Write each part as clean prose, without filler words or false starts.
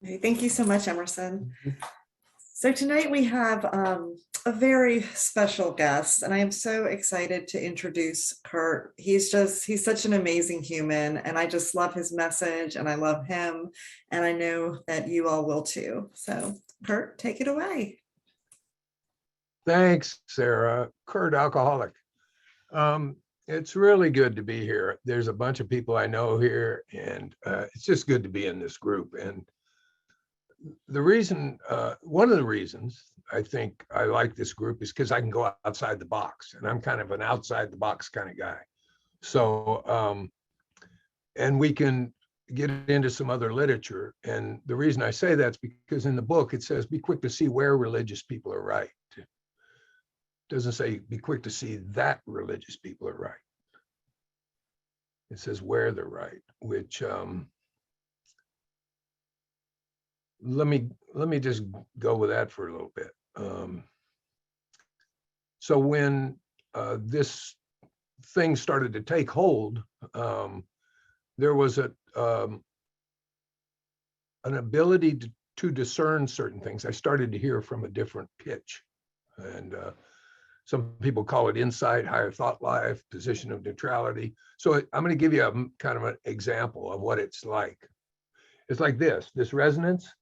Okay, thank you so much, Emerson. So tonight we have a very special guest, and I am so excited to introduce Kurt. He's such an amazing human, and I just love his message, and I love him, and I know that you all will too. So Kurt, take it away. Thanks, Sarah. Kurt, alcoholic. It's really good to be here. There's a bunch of people I know here, and it's just good to be in this group. And the reason, one of the reasons I think I like this group is because I can go outside the box, and I'm kind of an outside the box kind of guy. So, and we can get into some other literature. And the reason I say that's because in the book, it says, be quick to see where religious people are right. It doesn't say be quick to see that religious people are right. It says where they're right, which, let me just go with that for a little bit. So when this thing started to take hold, there was an ability to discern certain things. I started to hear from a different pitch, and some people call it insight, higher thought life, position of neutrality. So I'm going to give you a kind of an example of what it's like. It's like this resonance.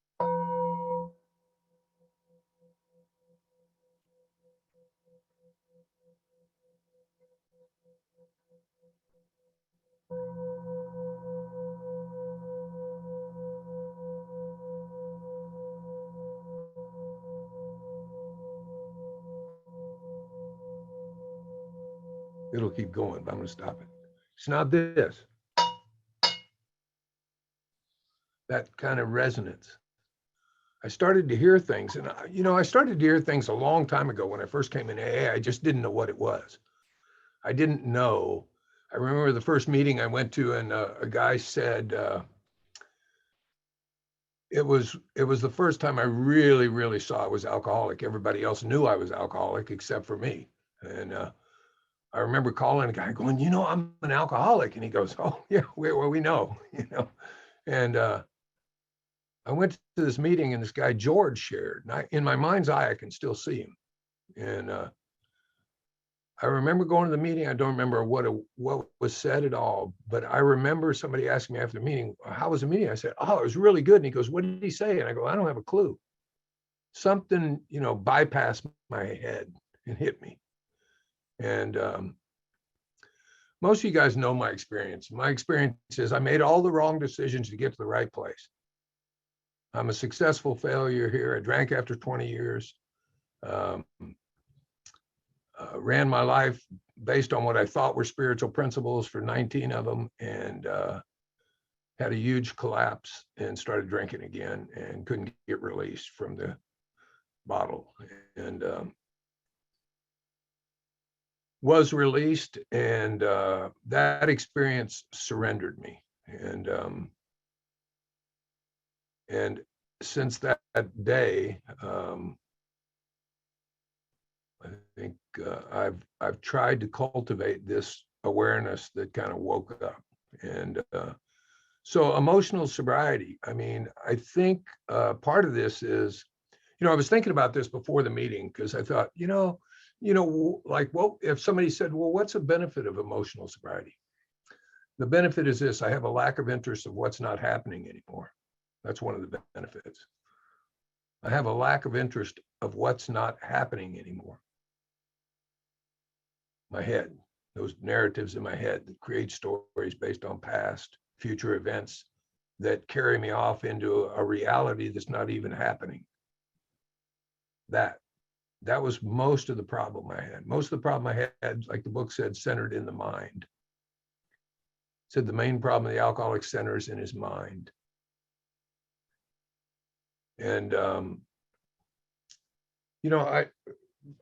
It'll keep going, but I'm going to stop it. It's not this. That kind of resonance. I started to hear things, and I started to hear things a long time ago when I first came in AA. I just didn't know what it was. I didn't know. I remember the first meeting I went to, and a guy said, it was the first time I really saw I was alcoholic. Everybody else knew I was alcoholic except for me. And I remember calling a guy going, I'm an alcoholic. And he goes, oh yeah, well, we know, And I went to this meeting, and this guy, George, shared. And in my mind's eye, I can still see him. And I remember going to the meeting. I don't remember what was said at all, but I remember somebody asking me after the meeting, how was the meeting? I said, oh, it was really good. And he goes, what did he say? And I go, I don't have a clue. Something, bypassed my head and hit me. And most of you guys know my experience. My experience is I made all the wrong decisions to get to the right place. I'm a successful failure here. I drank after 20 years. Ran my life based on what I thought were spiritual principles for 19 of them, and had a huge collapse and started drinking again and couldn't get released from the bottle, and was released, and that experience surrendered me. And since that day, I think I've tried to cultivate this awareness that kind of woke up. And so emotional sobriety, I think part of this is, I was thinking about this before the meeting, because I thought, like, well, if somebody said, well, what's the benefit of emotional sobriety? The benefit is this: I have a lack of interest of what's not happening anymore. That's one of the benefits. I have a lack of interest of what's not happening anymore. My head, those narratives in my head that create stories based on past, future events that carry me off into a reality that's not even happening. That was most of the problem I had. Most of the problem I had, like the book said, centered in the mind. It said the main problem the alcoholic centers in his mind. And I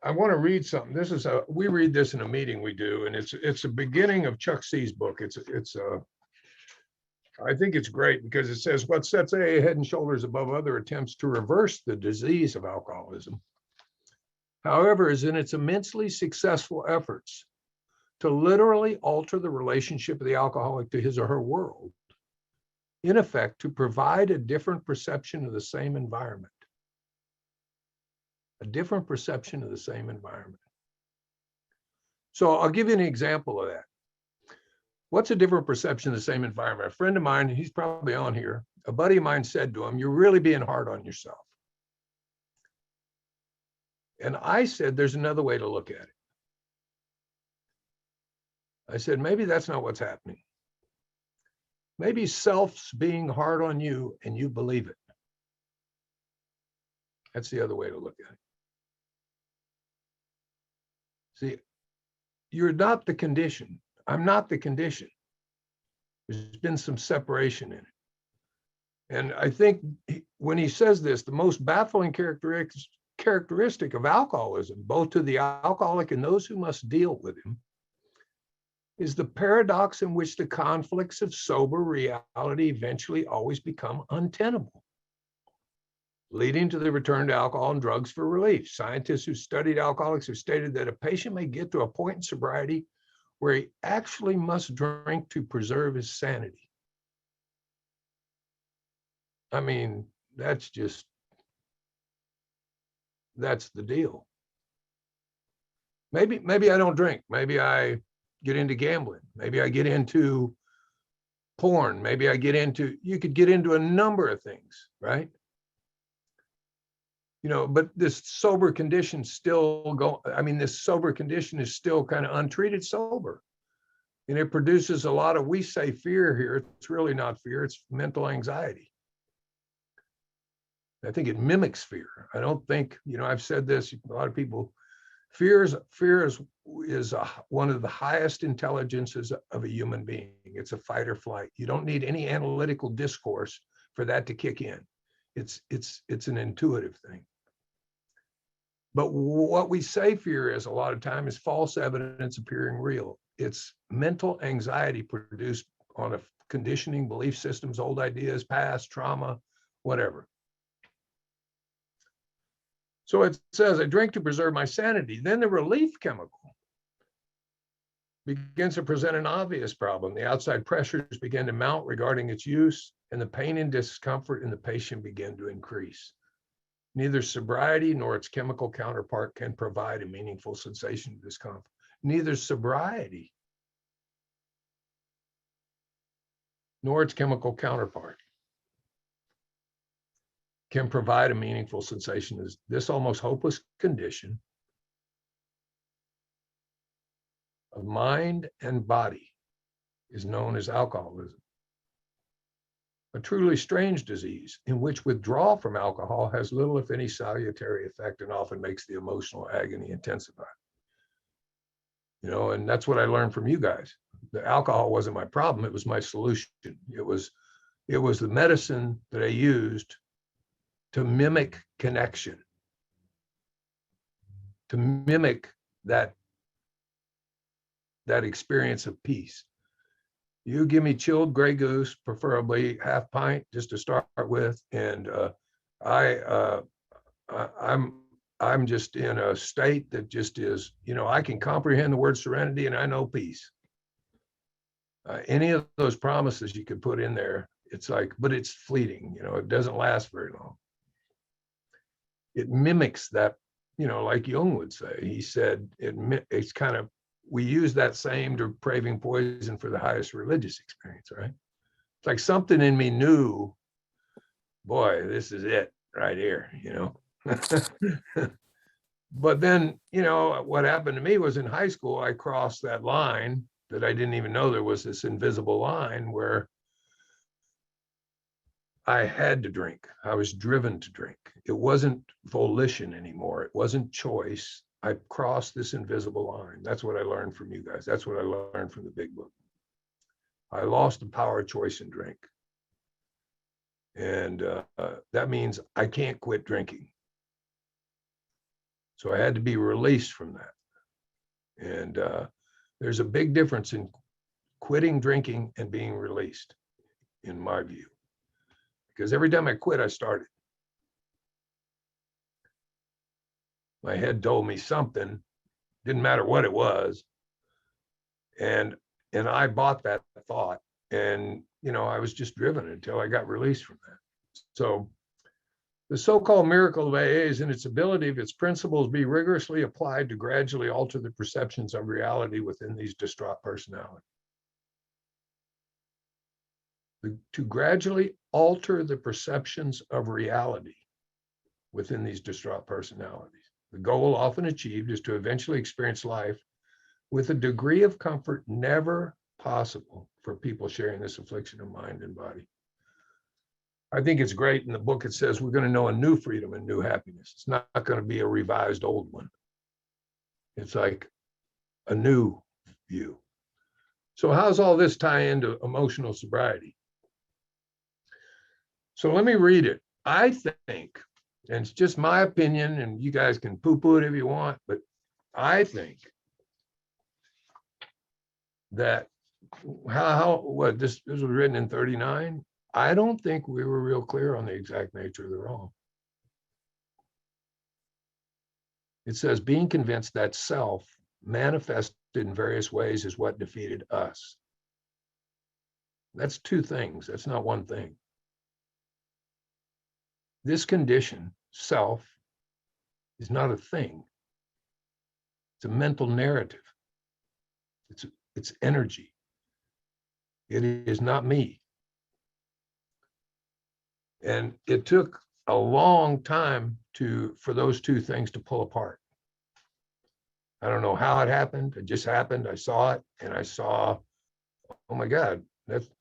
want to read something. This is we read this in a meeting we do, and it's a beginning of Chuck C's book. I think it's great because it says what sets AA head and shoulders above other attempts to reverse the disease of alcoholism, however, is in its immensely successful efforts to literally alter the relationship of the alcoholic to his or her world in effect, to provide a different perception of the same environment. A different perception of the same environment. So I'll give you an example of that. What's a different perception of the same environment? A friend of mine, he's probably on here, a buddy of mine said to him, "You're really being hard on yourself." And I said, there's another way to look at it. I said, maybe that's not what's happening. Maybe self's being hard on you and you believe it. That's the other way to look at it. See, you're not the condition. I'm not the condition. There's been some separation in it. And I think when he says this, the most baffling characteristic of alcoholism, both to the alcoholic and those who must deal with him, is the paradox in which the conflicts of sober reality eventually always become untenable, leading to the return to alcohol and drugs for relief. Scientists who studied alcoholics have stated that a patient may get to a point in sobriety where he actually must drink to preserve his sanity. I mean, that's the deal. Maybe I don't drink. Maybe I get into gambling. Maybe I get into porn. Maybe you could get into a number of things, right? But this sober condition this sober condition is still kind of untreated sober. And it produces a lot of, we say fear here, it's really not fear, it's mental anxiety. I think it mimics fear. I don't think, I've said this, a lot of people, fear is one of the highest intelligences of a human being. It's a fight or flight. You don't need any analytical discourse for that to kick in. It's an intuitive thing. But what we say fear is a lot of time is false evidence appearing real. It's mental anxiety produced on a conditioning, belief systems, old ideas, past, trauma, whatever. So it says, I drink to preserve my sanity. Then the relief chemical begins to present an obvious problem. The outside pressures begin to mount regarding its use, and the pain and discomfort in the patient begin to increase. Neither sobriety nor its chemical counterpart can provide a meaningful sensation of discomfort. Neither sobriety nor its chemical counterpart can provide a meaningful sensation. This almost hopeless condition of mind and body is known as alcoholism, a truly strange disease in which withdrawal from alcohol has little, if any, salutary effect and often makes the emotional agony intensify. And that's what I learned from you guys. The alcohol wasn't my problem, it was my solution. It was the medicine that I used to mimic connection, to mimic that experience of peace. You give me chilled Grey Goose, preferably half pint, just to start with, and I'm just in a state that just is, I can comprehend the word serenity and I know peace. Any of those promises you could put in there, it's like, but it's fleeting, it doesn't last very long. It mimics that, like Jung would say. He said it's kind of, we use that same depraving poison for the highest religious experience, right? It's like something in me knew, boy, this is it right here, But then, what happened to me was in high school, I crossed that line that I didn't even know there was this invisible line where I had to drink. I was driven to drink. It wasn't volition anymore. It wasn't choice. I crossed this invisible line. That's what I learned from you guys. That's what I learned from the big book. I lost the power of choice and drink. And that means I can't quit drinking. So I had to be released from that. And there's a big difference in quitting drinking and being released, in my view. Because every time I quit, I started. My head told me something, didn't matter what it was. And I bought that thought. And I was just driven until I got released from that. So the so-called miracle of AA is in its ability of its principles be rigorously applied to gradually alter the perceptions of reality within these distraught personalities. To gradually alter the perceptions of reality within these distraught personalities. The goal often achieved is to eventually experience life with a degree of comfort never possible for people sharing this affliction of mind and body. I think it's great in the book. It says we're going to know a new freedom and new happiness. It's not going to be a revised old one. It's like a new view. So how does all this tie into emotional sobriety? So let me read it. I think, and it's just my opinion, and you guys can poo-poo it if you want, but I think that what this was written in 39. I don't think we were real clear on the exact nature of the wrong. It says being convinced that self manifested in various ways is what defeated us. That's two things. That's not one thing. This condition, self, is not a thing. It's a mental narrative. It's energy. It is not me. And it took a long time for those two things to pull apart. I don't know how it happened. It just happened. I saw it and I saw, oh my God,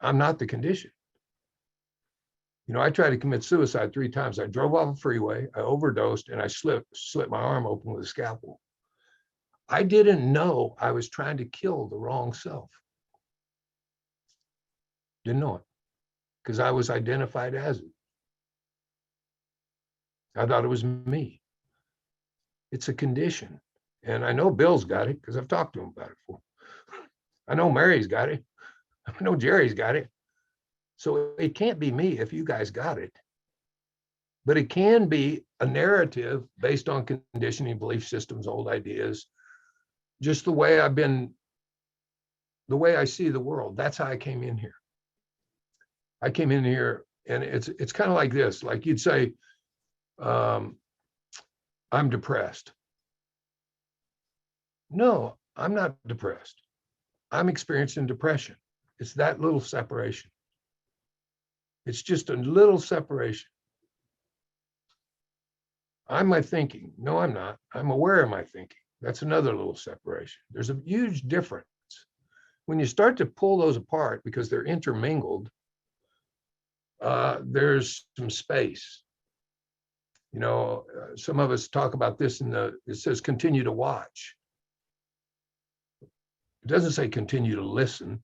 I'm not the condition. I tried to commit suicide 3 times. I drove off a freeway, I overdosed, and I slit my arm open with a scalpel. I didn't know I was trying to kill the wrong self. Didn't know it because I was identified as it. I thought it was me. It's a condition. And I know Bill's got it because I've talked to him about it before. I know Mary's got it. I know Jerry's got it. So it can't be me if you guys got it. But it can be a narrative based on conditioning, belief systems, old ideas, just the way I see the world. That's how I came in here. I came in here and it's kind of like this, like you'd say, I'm depressed. No, I'm not depressed. I'm experiencing depression. It's that little separation. It's just a little separation. I'm my thinking. No, I'm not. I'm aware of my thinking. That's another little separation. There's a huge difference. When you start to pull those apart because they're intermingled, there's some space. Some of us talk about this it says continue to watch. It doesn't say continue to listen.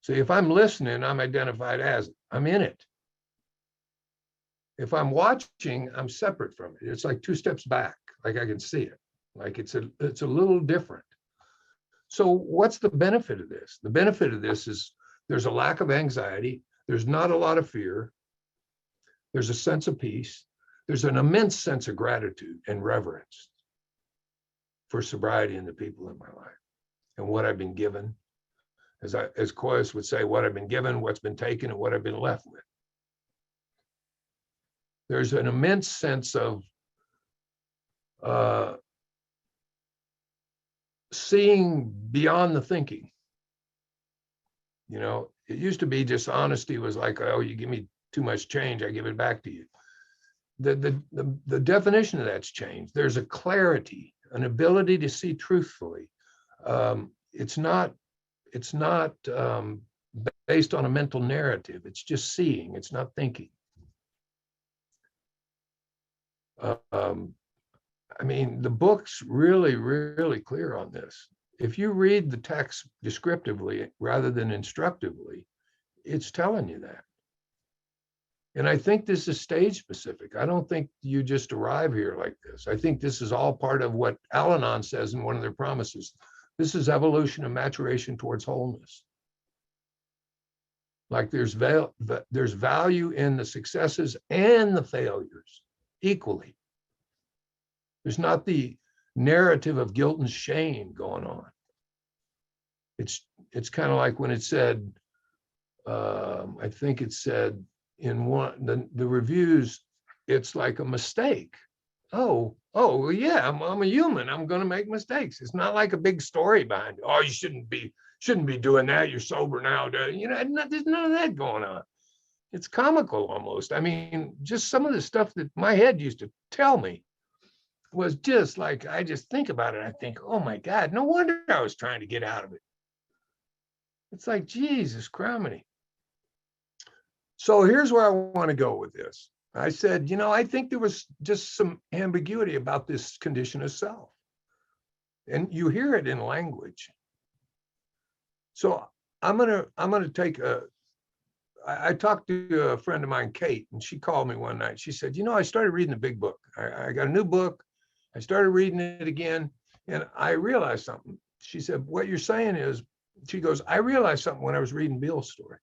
See, if I'm listening, I'm identified as it. I'm in it. If I'm watching, I'm separate from it. It's like 2 steps back, like I can see it. Like it's a little different. So what's the benefit of this? The benefit of this is there's a lack of anxiety. There's not a lot of fear. There's a sense of peace. There's an immense sense of gratitude and reverence for sobriety and the people in my life and what I've been given. As Coyce would say, what I've been given, what's been taken, and what I've been left with. There's an immense sense of seeing beyond the thinking. It used to be just honesty was like, oh, you give me too much change, I give it back to you. The definition of that's changed. There's a clarity, an ability to see truthfully. It's not based on a mental narrative. It's just seeing. It's not thinking. The book's really, really clear on this. If you read the text descriptively rather than instructively, it's telling you that. And I think this is stage specific. I don't think you just arrive here like this. I think this is all part of what Al-Anon says in one of their promises. This is evolution and maturation towards wholeness. Like there's value in the successes and the failures equally. There's not the narrative of guilt and shame going on. It's kind of like when it said, I think it said in one the reviews, it's like a mistake. Oh, well, yeah, I'm a human. I'm going to make mistakes. It's not like a big story behind it. Oh, you shouldn't be doing that. You're sober now. You know, there's none of that going on. It's comical almost. I mean, just some of the stuff that my head used to tell me was just like, I just think about it. I think, oh my God, no wonder I was trying to get out of it. It's like, Jesus criminy. So here's where I want to go with this. I said, I think there was just some ambiguity about this condition of self. And you hear it in language. So I'm gonna take I talked to a friend of mine, Kate, and she called me one night. She said, I started reading the big book. I got a new book. I started reading it again, and I realized something. She said, what you're saying is, she goes, I realized something when I was reading Bill's story.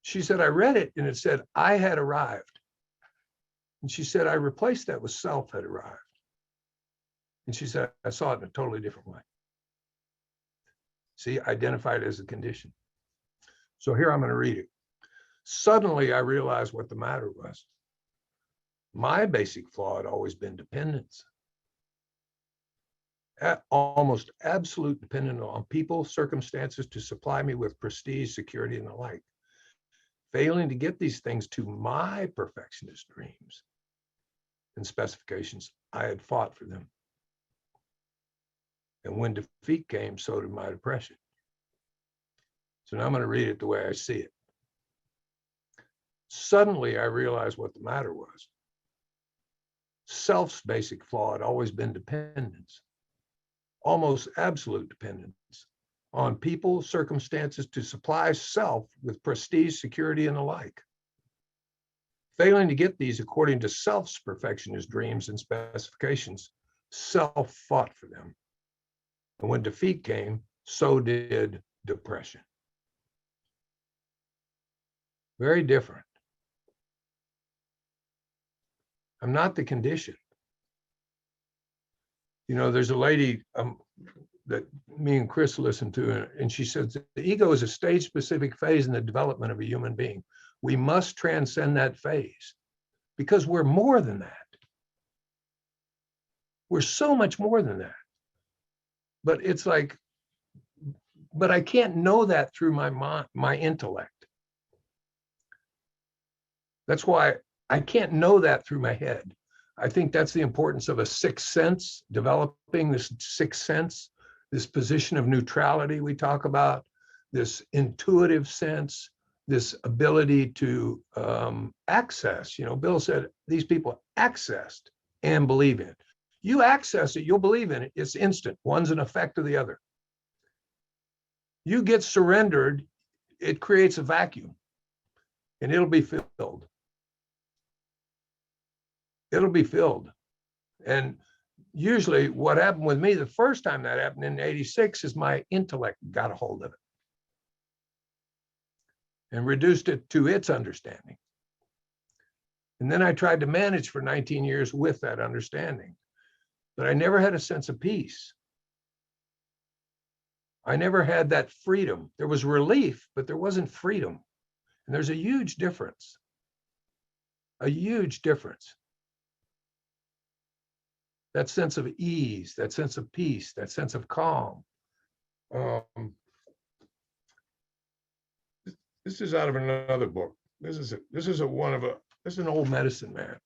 She said, I read it and it said, I had arrived. And she said, I replaced that with self had arrived. And she said, I saw it in a totally different way. See, identified as a condition. So here I'm going to read it. Suddenly, I realized what the matter was. My basic flaw had always been dependence. Almost absolute dependence on people, circumstances to supply me with prestige, security, and the like. Failing to get these things to my perfectionist dreams and specifications, I had fought for them. And when defeat came, so did my depression. So now I'm going to read it the way I see it. Suddenly, I realized what the matter was. Self's basic flaw had always been dependence, almost absolute dependence on people, circumstances to supply self with prestige, security, and the like. Failing to get these according to self's perfectionist dreams and specifications, self fought for them. And when defeat came, so did depression. Very different. I'm not the condition. There's a lady that me and Chris listened to, and she says the ego is a stage-specific phase in the development of a human being. We must transcend that phase because we're more than that. We're so much more than that. But it's like, but I can't know that through my intellect. That's why I can't know that through my head. I think that's the importance of a sixth sense, developing this sixth sense, this position of neutrality we talk about, this intuitive sense, this ability to access. Bill said these people accessed and believe in it. You access it, you'll believe in it. It's instant. One's an effect of the other. You get surrendered, it creates a vacuum, and it'll be filled. It'll be filled. And usually what happened with me the first time that happened in 86 is my intellect got a hold of it and reduced it to its understanding. And then I tried to manage for 19 years with that understanding, but I never had a sense of peace. I never had that freedom. There was relief, but there wasn't freedom. And there's a huge difference. A huge difference. That sense of ease, that sense of peace, that sense of calm. This is out of another book. This is an old medicine man.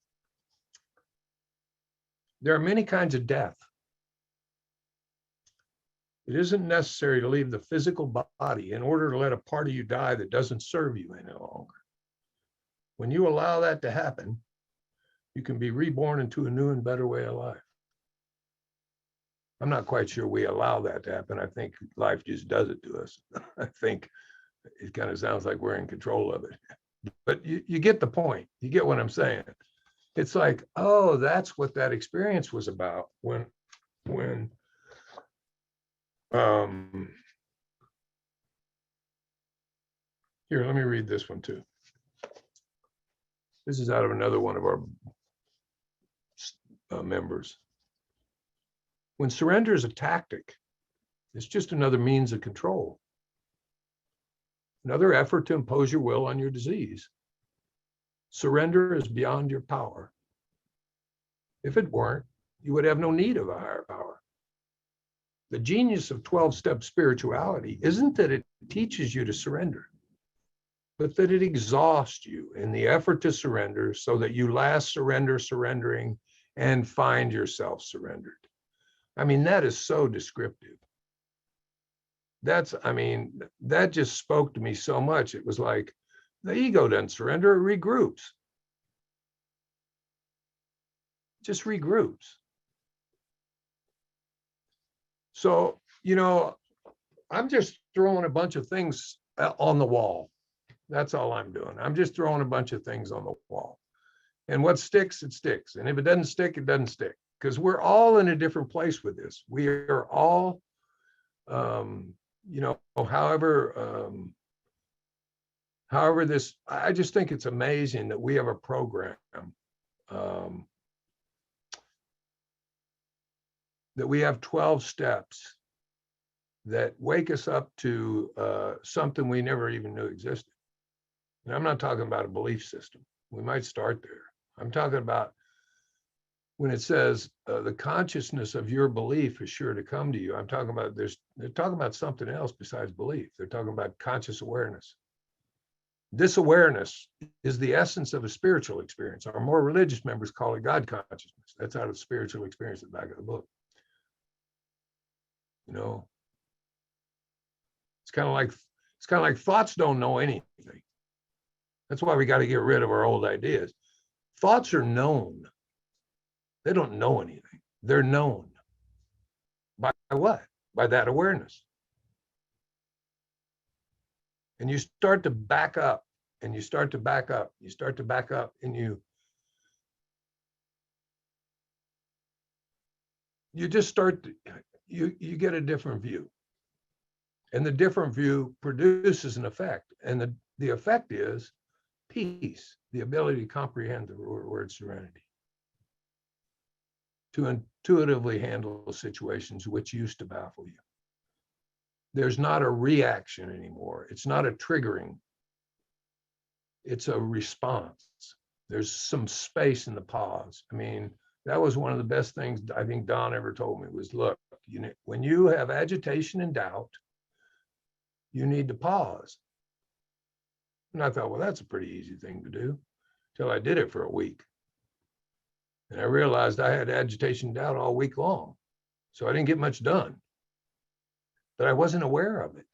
There are many kinds of death. It isn't necessary to leave the physical body in order to let a part of you die that doesn't serve you any longer. When you allow that to happen, you can be reborn into a new and better way of life. I'm not quite sure we allow that to happen. I think life just does it to us. I think it kind of sounds like we're in control of it. But you get the point. You get what I'm saying. It's like, oh, that's what that experience was about when here, let me read this one too. This is out of another one of our members. When surrender is a tactic, It's just another means of control, another effort to impose your will on your disease. Surrender is beyond your power. If it weren't, you would have no need of a higher power. The genius of 12-step spirituality isn't that it teaches you to surrender, but that it exhausts you in the effort to surrender so that you last surrendering, and find yourself surrendered. I mean, that is so descriptive. That just spoke to me so much. It was like, the ego doesn't surrender, it regroups. Just regroups. So, I'm just throwing a bunch of things on the wall. That's all I'm doing. I'm just throwing a bunch of things on the wall. And what sticks, it sticks. And if it doesn't stick, it doesn't stick. Because we're all in a different place with this. We are all, however this, I just think it's amazing that we have a program that we have 12 steps that wake us up to something we never even knew existed. And I'm not talking about a belief system. We might start there. I'm talking about when it says the consciousness of your belief is sure to come to you. I'm talking about they're talking about something else besides belief. They're talking about conscious awareness. This awareness is the essence of a spiritual experience. Our more religious members call it God consciousness. That's out of spiritual experience at the back of the book. It's kind of like thoughts don't know anything. That's why we got to get rid of our old ideas. Thoughts are known. They don't know anything. They're known. By what? By that awareness. And you start to back up, and you start to back up, and you just start to, you get a different view. And the different view produces an effect. And the effect is peace, the ability to comprehend the word serenity, to intuitively handle situations which used to baffle you. There's not a reaction anymore. It's not a triggering. It's a response. There's some space in the pause. I mean, that was one of the best things I think Don ever told me was, look, when you have agitation and doubt, you need to pause. And I thought, well, that's a pretty easy thing to do, till I did it for a week. And I realized I had agitation and doubt all week long. So I didn't get much done, but I wasn't aware of it.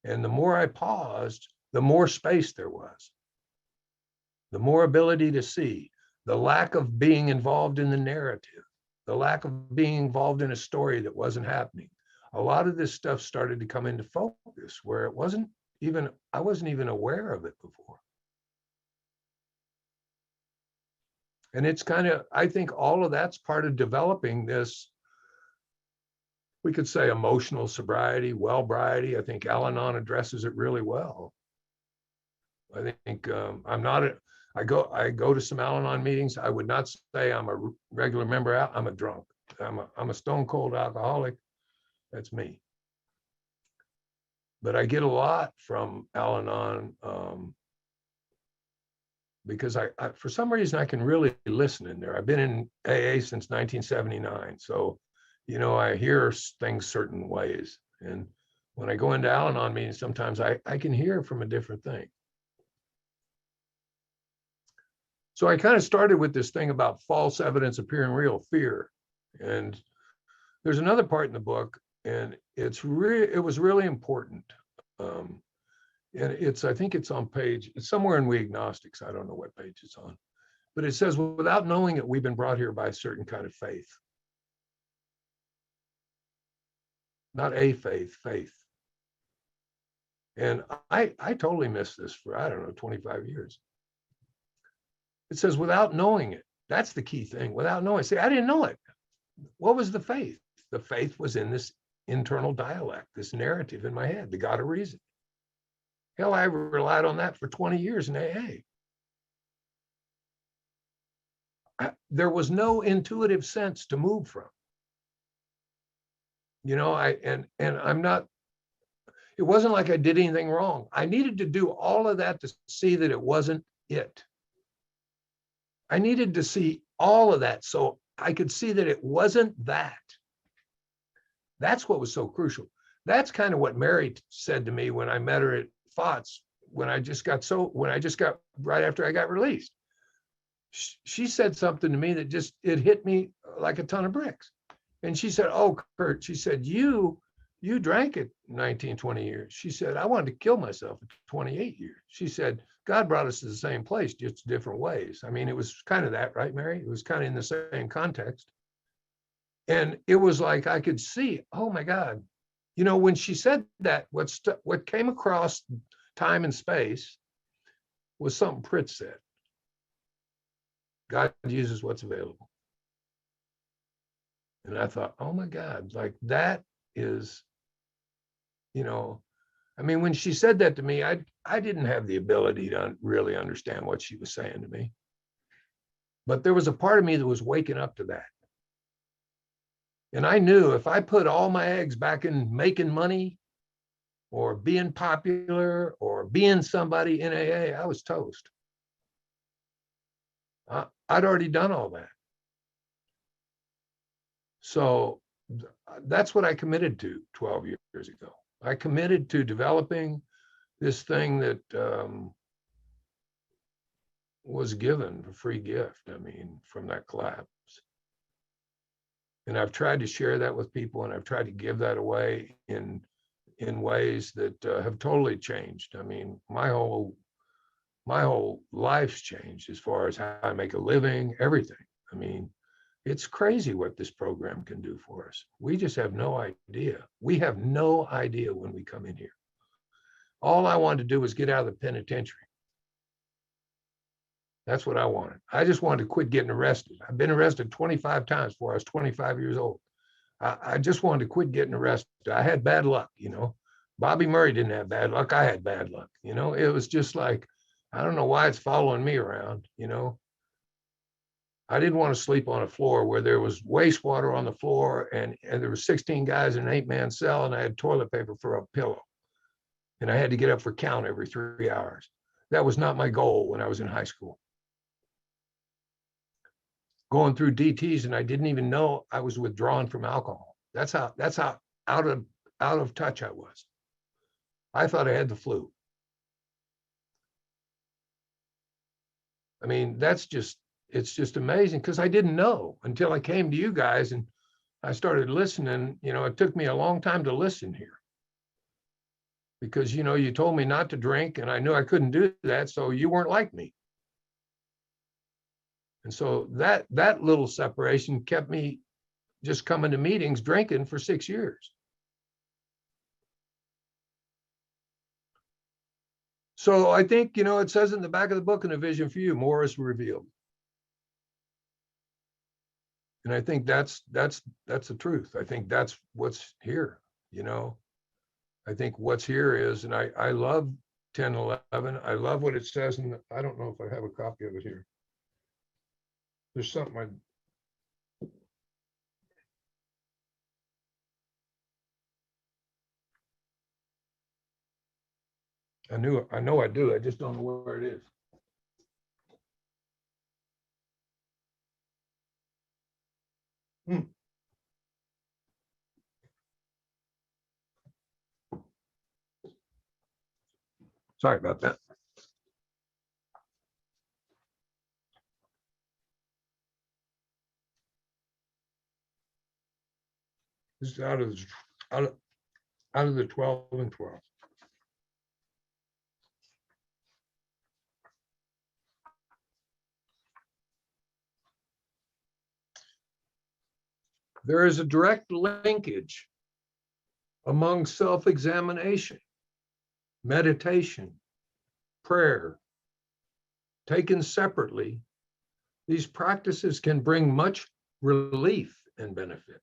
And the more I paused, the more space there was, the more ability to see, the lack of being involved in the narrative, the lack of being involved in a story that wasn't happening. A lot of this stuff started to come into focus where I wasn't even aware of it before. And it's kind of, I think all of that's part of developing this, we could say, emotional sobriety, well-briety. I think Al-Anon addresses it really well. I think I go to some Al-Anon meetings. I would not say I'm a regular member. I'm a drunk. I'm a stone cold alcoholic. That's me. But I get a lot from Al-Anon because I for some reason I can really listen in there. I've been in AA since 1979, so I hear things certain ways. And when I go into Al-Anon meetings, sometimes I can hear from a different thing. So I kind of started with this thing about false evidence appearing real, fear. And there's another part in the book, and it was really important. And I think it's on it's somewhere in We Agnostics. I don't know what page it's on, but it says, without knowing it, we've been brought here by a certain kind of faith. Not a faith, faith. And I totally missed this for, 25 years. It says, without knowing it. That's the key thing, without knowing. See, I didn't know it. What was the faith? The faith was in this internal dialect, this narrative in my head, the God of reason. Hell, I relied on that for 20 years in AA. There was no intuitive sense to move from. and I'm not, it wasn't like I did anything wrong. I needed to do all of that to see that it wasn't it. I needed to see all of that so I could see that it wasn't that. That's what was so crucial. That's kind of what Mary said to me when I met her at FOTS, when I just got right after I got released. She said something to me that it hit me like a ton of bricks. And she said, "Oh, Kurt," she said, you drank it 19, 20 years. She said, "I wanted to kill myself at 28 years. She said, "God brought us to the same place, just different ways." I mean, it was kind of that, right, Mary? It was kind of in the same context. And it was like I could see, oh my God, when she said that, what came across time and space was something Pritz said. God uses what's available. And I thought, oh my God, like that is, I mean, when she said that to me, I didn't have the ability to really understand what she was saying to me. But there was a part of me that was waking up to that. And I knew if I put all my eggs back in making money or being popular or being somebody in AA, I was toast. I'd already done all that. So that's what I committed to 12 years ago. I committed to developing this thing that was given a free gift, I mean, from that collapse. And I've tried to share that with people, and I've tried to give that away in ways that have totally changed. I mean, my whole life's changed as far as how I make a living, everything. I mean, it's crazy what this program can do for us. We just have no idea. We have no idea when we come in here. All I wanted to do was get out of the penitentiary. That's what I wanted. I just wanted to quit getting arrested. I've been arrested 25 times before I was 25 years old. I just wanted to quit getting arrested. I had bad luck, Bobby Murray didn't have bad luck. I had bad luck. It was just like, I don't know why it's following me around, I didn't want to sleep on a floor where there was wastewater on the floor and there were 16 guys in an 8-man cell, and I had toilet paper for a pillow. And I had to get up for count every 3 hours. That was not my goal when I was in high school. Going through DTs, and I didn't even know I was withdrawn from alcohol. That's how out of touch I was. I thought I had the flu. I mean, it's just amazing, because I didn't know until I came to you guys and I started listening. It took me a long time to listen here, because, you told me not to drink, and I knew I couldn't do that. So you weren't like me. And so that little separation kept me just coming to meetings, drinking for 6 years. So I think, it says in the back of the book, in A Vision for You, more is revealed. And I think that's the truth. I think that's what's here, I think what's here is, and I love 10:11. I love what it says, and I don't know if I have a copy of it here. There's something I know I do. I just don't know where it is. Sorry about that. This is out of the 12 and 12. There is a direct linkage among self-examination, meditation, prayer. Taken separately, these practices can bring much relief and benefit.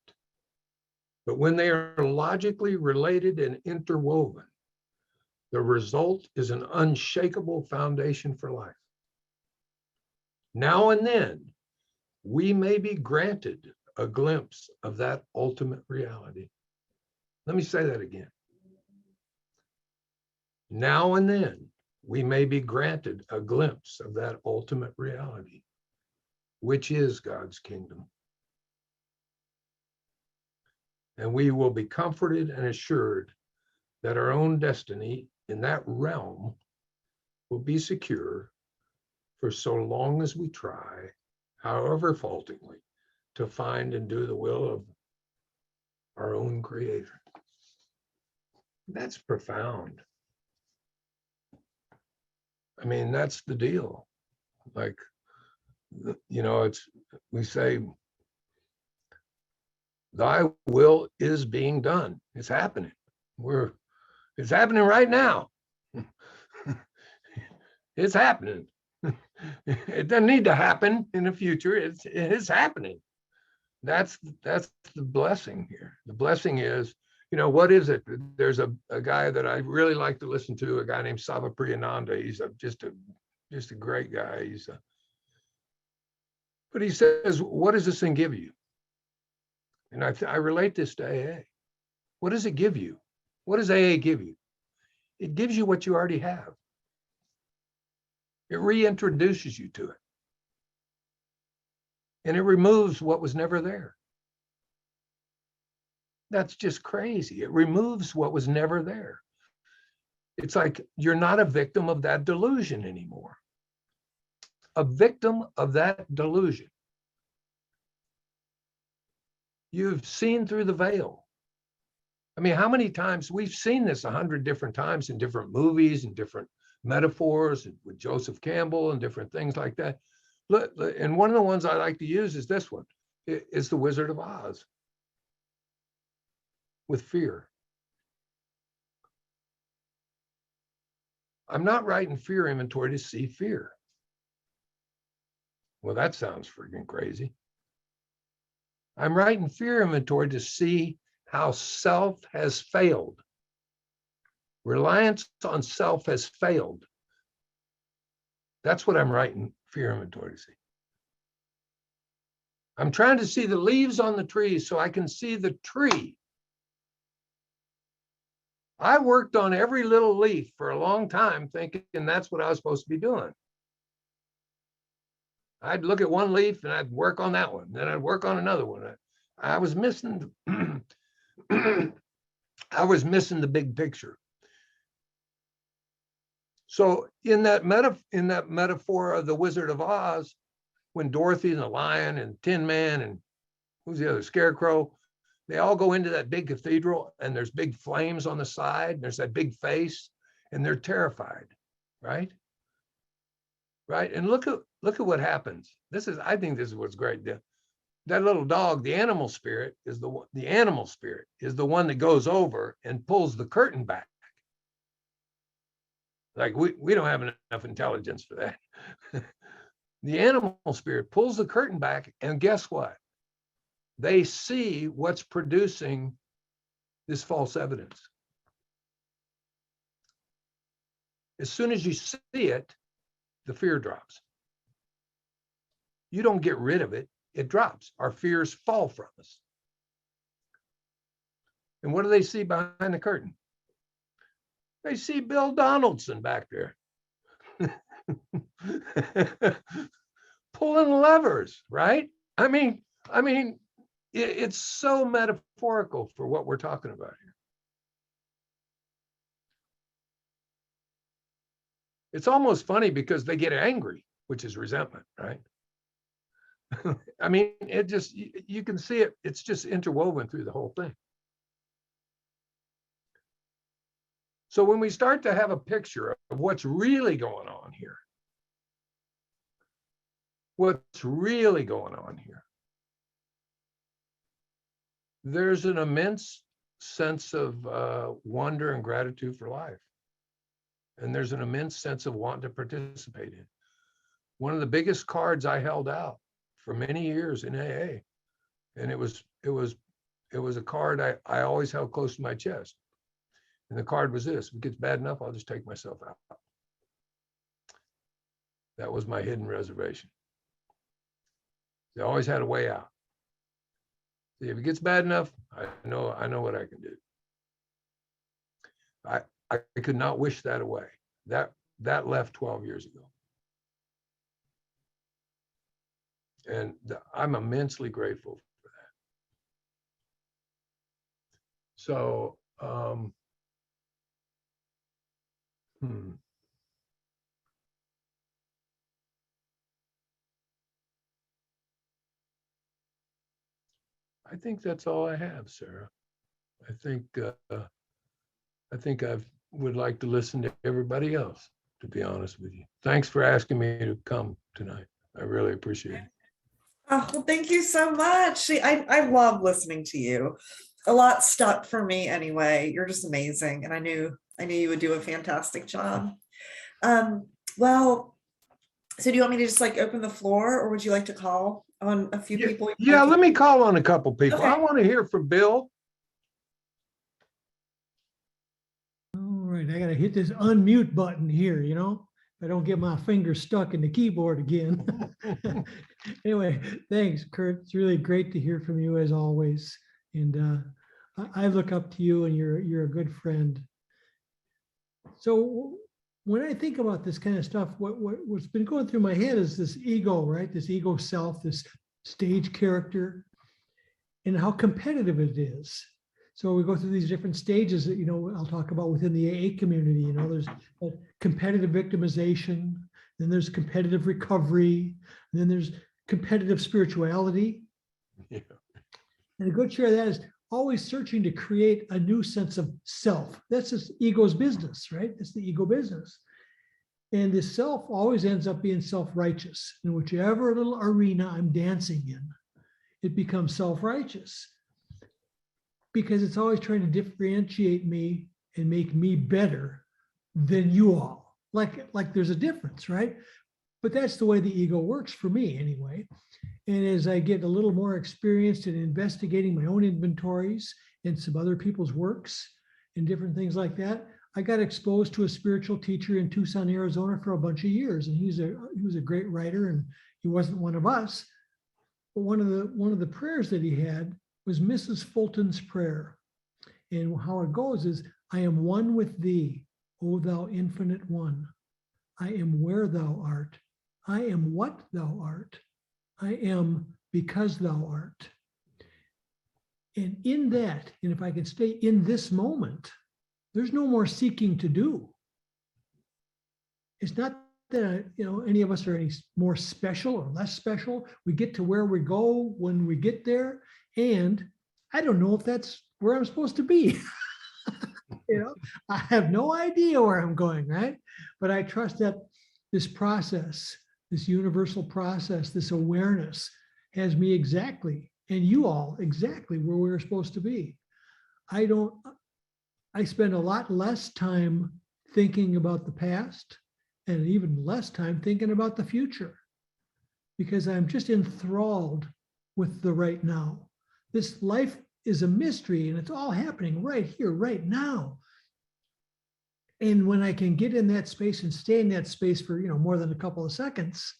But when they are logically related and interwoven, the result is an unshakable foundation for life. Now and then, we may be granted a glimpse of that ultimate reality. Let me say that again. Now and then, we may be granted a glimpse of that ultimate reality, which is God's kingdom. And we will be comforted and assured that our own destiny in that realm will be secure for so long as we try, however faultingly, to find and do the will of our own Creator. That's profound. I mean, that's the deal. Like, we say, thy will is being done. It's happening. It's happening right now. It's happening. It doesn't need to happen in the future. It's happening. That's the blessing here. The blessing is, what is it? There's a guy that I really like to listen to, a guy named Savapriyananda. He's just a great guy. But he says, what does this thing give you? And I relate this to AA. What does it give you? What does AA give you? It gives you what you already have. It reintroduces you to it. And it removes what was never there. That's just crazy. It removes what was never there. It's like you're not a victim of that delusion anymore. A victim of that delusion. You've seen through the veil. I mean, how many times we've seen this 100 different times in different movies and different metaphors with Joseph Campbell and different things like that. Look, and one of the ones I like to use is this one. It's the Wizard of Oz with fear. I'm not writing fear inventory to see fear. Well, that sounds freaking crazy. I'm writing fear inventory to see how self has failed. Reliance on self has failed. That's what I'm writing fear inventory to see. I'm trying to see the leaves on the tree so I can see the tree. I worked on every little leaf for a long time thinking that's what I was supposed to be doing. I'd look at one leaf and I'd work on that one. Then I'd work on another one. I was missing I was missing the big picture. So in that metaphor of the Wizard of Oz, when Dorothy and the Lion and Tin Man and who's the other, Scarecrow, they all go into that big cathedral and there's big flames on the side. And there's that big face and they're terrified, right? Right. And look at what happens. I think this is what's great. That little dog, the animal spirit is the one that goes over and pulls the curtain back. Like we don't have enough intelligence for that. The animal spirit pulls the curtain back, and guess what? They see what's producing this false evidence. As soon as you see it, the fear drops. You don't get rid of it, it drops. Our fears fall from us. And what do they see behind the curtain? They see Bill Donaldson back there. Pulling levers, right? I mean, it's so metaphorical for what we're talking about here. It's almost funny because they get angry, which is resentment, right? I mean, you can see it, it's just interwoven through the whole thing. So when we start to have a picture of what's really going on here, there's an immense sense of wonder and gratitude for life. And there's an immense sense of wanting to participate in. One of the biggest cards I held out for many years in AA, and it was a card I always held close to my chest. And the card was this: if it gets bad enough, I'll just take myself out. That was my hidden reservation. They always had a way out. See, if it gets bad enough, I know what I can do. I, I could not wish that away. That left 12 years ago. And I'm immensely grateful for that. So, I think that's all I have, Sarah. I think I would like to listen to everybody else, to be honest with you. Thanks for asking me to come tonight. I really appreciate it. Oh, well, thank you so much. See, I love listening to you. A lot stuck for me anyway. You're just amazing. And I knew you would do a fantastic job. Well, so do you want me to just like open the floor, or would you like to call on a few people? Yeah, let me call on a couple people. Okay. I want to hear from Bill. All right, I gotta hit this unmute button here, you know? I don't get my finger stuck in the keyboard again. Anyway, thanks, Kurt. It's really great to hear from you as always. And I look up to you, and you're a good friend. So when I think about this kind of stuff, what's been going through my head is this ego, right? This ego self, this stage character, and how competitive it is. So we go through these different stages that, you know, I'll talk about within the AA community. You know, there's competitive victimization, then there's competitive recovery, and then there's competitive spirituality. Yeah. And a good share of that is always searching to create a new sense of self. That's just ego's business, right? That's the ego business. And this self always ends up being self-righteous. In whichever little arena I'm dancing in, it becomes self-righteous, because it's always trying to differentiate me and make me better than you all. Like there's a difference, right? But that's the way the ego works for me anyway. And as I get a little more experienced in investigating my own inventories and some other people's works and different things like that, I got exposed to a spiritual teacher in Tucson, Arizona for a bunch of years. And he was a great writer, and he wasn't one of us. But one of the prayers that he had was Mrs. Fulton's prayer. And how it goes is, I am one with thee, O thou infinite one. I am where thou art. I am what thou art. I am because thou art. And in that, and if I can stay in this moment, there's no more seeking to do. It's not that, you know, any of us are any more special or less special. We get to where we go when we get there. And I don't know if that's where I'm supposed to be. You know, I have no idea where I'm going, right? But I trust that this process, this universal process, this awareness has me exactly, and you all exactly where we're supposed to be. I spend a lot less time thinking about the past, and even less time thinking about the future, because I'm just enthralled with the right now. This life is a mystery, and it's all happening right here, right now. And when I can get in that space and stay in that space for, you know, more than a couple of seconds,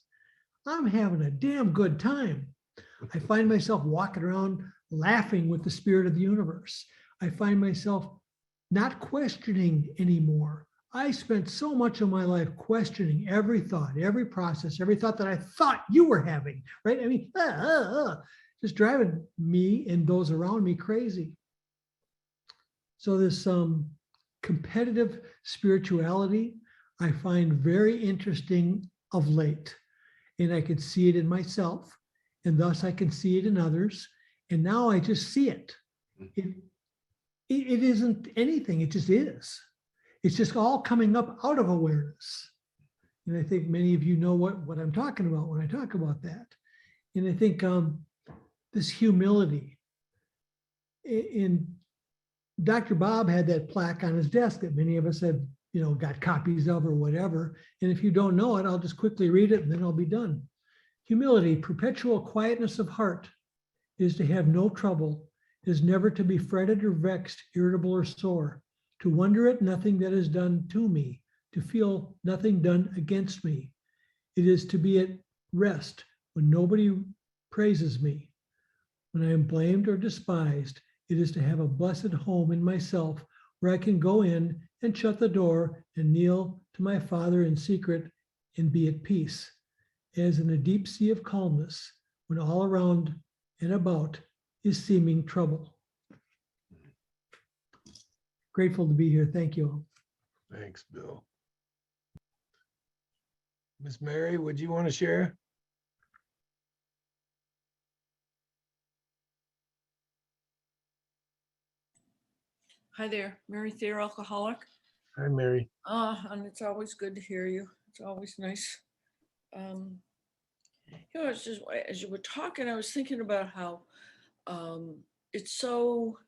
I'm having a damn good time. I find myself walking around laughing with the spirit of the universe. I find myself not questioning anymore. I spent so much of my life questioning every thought, every process, every thought that I thought you were having, right? I mean, just driving me and those around me crazy. So this competitive spirituality, I find very interesting of late. And I can see it in myself, and thus I can see it in others. And now I just see it. It isn't anything, it just is. It's just all coming up out of awareness. And I think many of you know what I'm talking about when I talk about that. And I think this humility, and Dr. Bob had that plaque on his desk that many of us have, you know, got copies of or whatever. And if you don't know it, I'll just quickly read it and then I'll be done. Humility, perpetual quietness of heart, is to have no trouble, is never to be fretted or vexed, irritable or sore, to wonder at nothing that is done to me, to feel nothing done against me. It is to be at rest when nobody praises me. When I am blamed or despised, it is to have a blessed home in myself where I can go in and shut the door and kneel to my Father in secret and be at peace, as in a deep sea of calmness, when all around and about is seeming trouble. Grateful to be here. Thank you. Thanks, Bill. Miss Mary, would you want to share? Hi there, Mary Thayer, alcoholic. Hi, Mary. And it's always good to hear you. It's always nice. It's just as you were talking, I was thinking about how it's so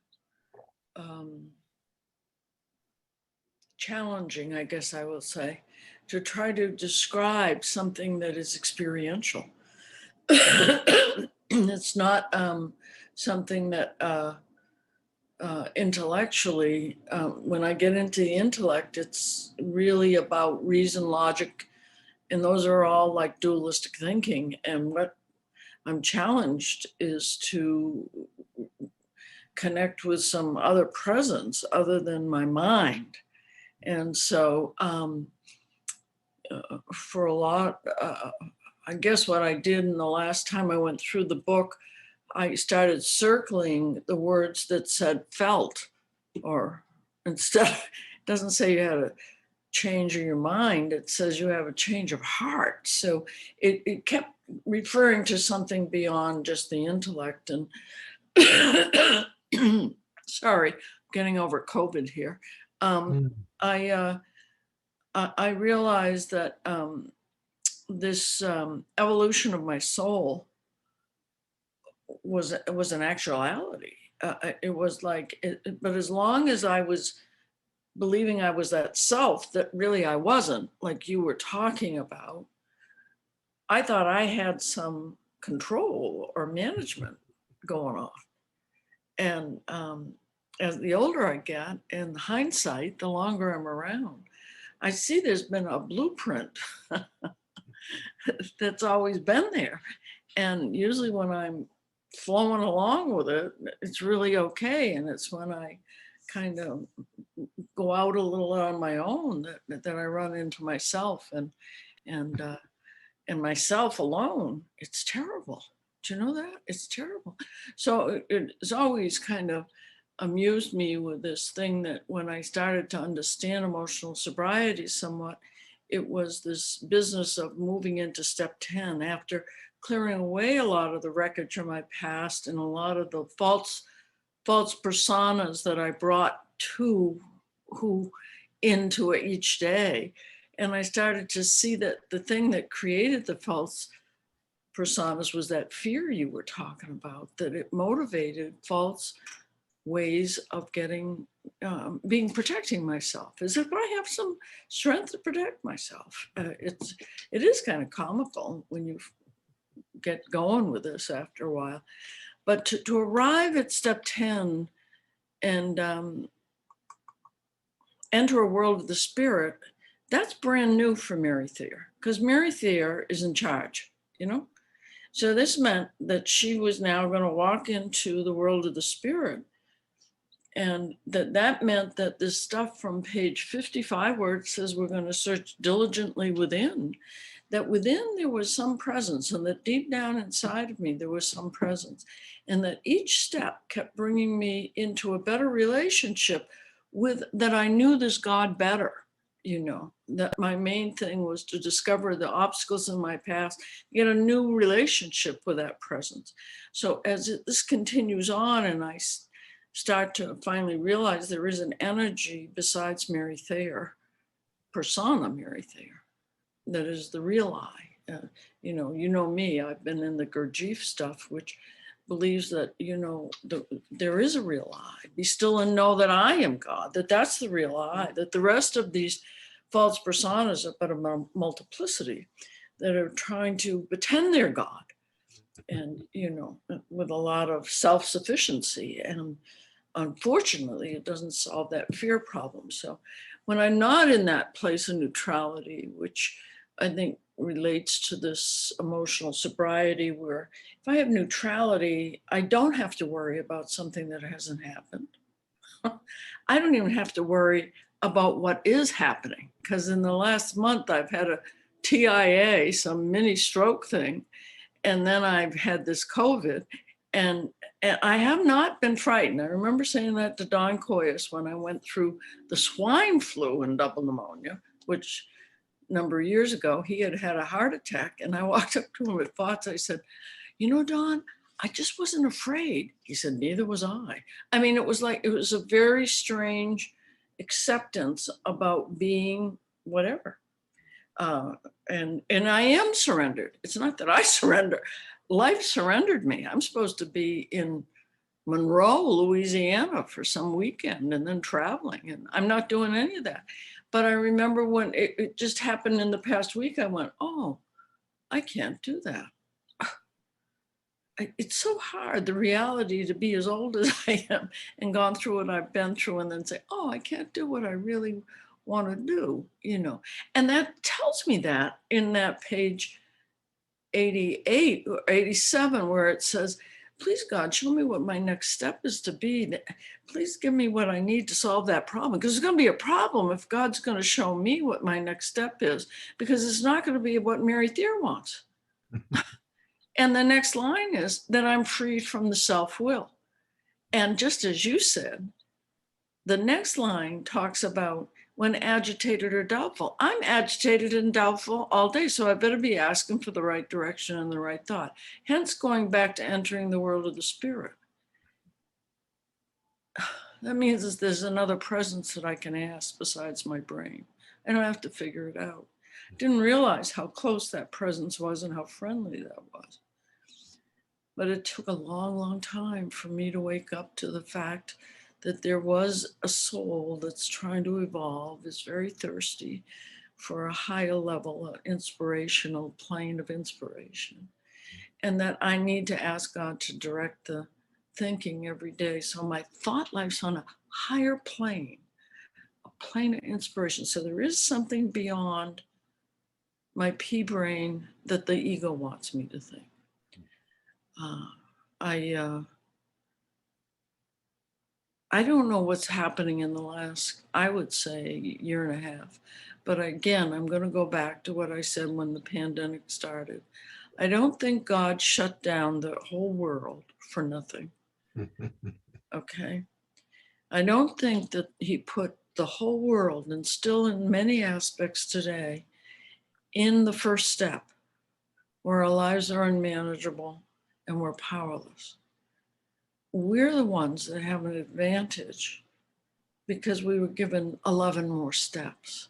challenging, I guess I will say, to try to describe something that is experiential. It's not something that intellectually, when I get into the intellect, it's really about reason, logic, and those are all like dualistic thinking. And what I'm challenged is to connect with some other presence other than my mind. And so for a lot, I guess what I did in the last time I went through the book, I started circling the words that said felt, or instead, it doesn't say you had a change of your mind, it says you have a change of heart. So it kept referring to something beyond just the intellect. And sorry, getting over COVID here. I realized that this evolution of my soul was an actuality. It was like, but as long as I was believing I was that self that really I wasn't, like you were talking about, I thought I had some control or management going on. And as the older I get, in hindsight, the longer I'm around, I see there's been a blueprint that's always been there. And usually when I'm flowing along with it, it's really okay. And it's when I kind of go out a little on my own that I run into myself and myself alone. It's terrible. Do you know that? It's terrible. So it's always kind of amused me with this thing that when I started to understand emotional sobriety somewhat, it was this business of moving into step 10 after clearing away a lot of the wreckage of my past and a lot of the false personas that I brought into it each day. And I started to see that the thing that created the false personas was that fear you were talking about, that it motivated false ways of protecting myself, as if I have some strength to protect myself. It is kind of comical when you get going with this after a while. But to arrive at step 10 and enter a world of the spirit, that's brand new for Mary Thayer, because Mary Thayer is in charge, you know? So this meant that she was now going to walk into the world of the spirit. And that meant that this stuff from page 55, where it says we're going to search diligently within, that within there was some presence, and that deep down inside of me there was some presence, and that each step kept bringing me into a better relationship with that. I knew this God better, you know, that my main thing was to discover the obstacles in my past, get a new relationship with that presence. So as this continues on, and I start to finally realize there is an energy besides Mary Thayer, persona Mary Thayer, that is the real I. You know me, I've been in the Gurdjieff stuff, which believes that, you know, there is a real I. Be still and know that I am God, that's the real I, that the rest of these false personas are but a multiplicity that are trying to pretend they're God. And, you know, with a lot of self-sufficiency. And unfortunately, it doesn't solve that fear problem. So when I'm not in that place of neutrality, which I think relates to this emotional sobriety, where if I have neutrality, I don't have to worry about something that hasn't happened. I don't even have to worry about what is happening. Because in the last month, I've had a TIA, some mini stroke thing, and then I've had this COVID, and I have not been frightened. I remember saying that to Don Coyas when I went through the swine flu and double pneumonia, which a number of years ago, he had had a heart attack. And I walked up to him with thoughts. I said, you know, Don, I just wasn't afraid. He said, neither was I. I mean, it was a very strange acceptance about being whatever. And I am surrendered. It's not that I surrender. Life surrendered me. I'm supposed to be in Monroe, Louisiana for some weekend and then traveling. And I'm not doing any of that. But I remember when it just happened in the past week, I went, oh, I can't do that. It's so hard, the reality to be as old as I am and gone through what I've been through and then say, oh, I can't do what I really want to do, you know. And that tells me that in that page 88 or 87, where it says, please, God, show me what my next step is to be. Please give me what I need to solve that problem. Because it's going to be a problem if God's going to show me what my next step is, because it's not going to be what Mary Thier wants. And the next line is that I'm freed from the self-will. And just as you said, the next line talks about when agitated or doubtful. I'm agitated and doubtful all day, so I better be asking for the right direction and the right thought. Hence, going back to entering the world of the spirit. That means there's another presence that I can ask besides my brain. I don't have to figure it out. Didn't realize how close that presence was and how friendly that was. But it took a long, long time for me to wake up to the fact that there was a soul that's trying to evolve, is very thirsty for a higher level, an inspirational plane of inspiration. And that I need to ask God to direct the thinking every day. So my thought life's on a higher plane, a plane of inspiration. So there is something beyond my pea brain that the ego wants me to think. I don't know what's happening in the last, I would say, year and a half. But again, I'm going to go back to what I said when the pandemic started. I don't think God shut down the whole world for nothing. Okay. I don't think that he put the whole world, and still in many aspects today, in the first step where our lives are unmanageable and we're powerless. We're the ones that have an advantage because we were given 11 more steps.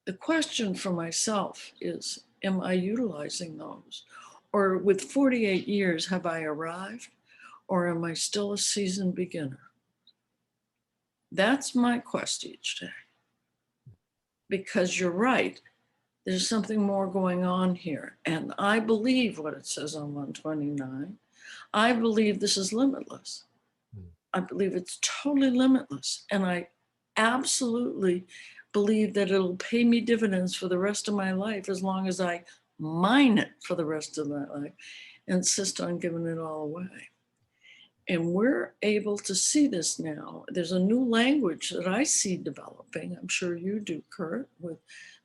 The question for myself is, am I utilizing those? Or with 48 years, have I arrived? Or am I still a seasoned beginner? That's my quest each day. Because you're right, there's something more going on here. And I believe what it says on 129. I believe this is limitless. I believe it's totally limitless. And I absolutely believe that it'll pay me dividends for the rest of my life as long as I mine it for the rest of my life, insist on giving it all away. And we're able to see this now. There's a new language that I see developing. I'm sure you do, Kurt, with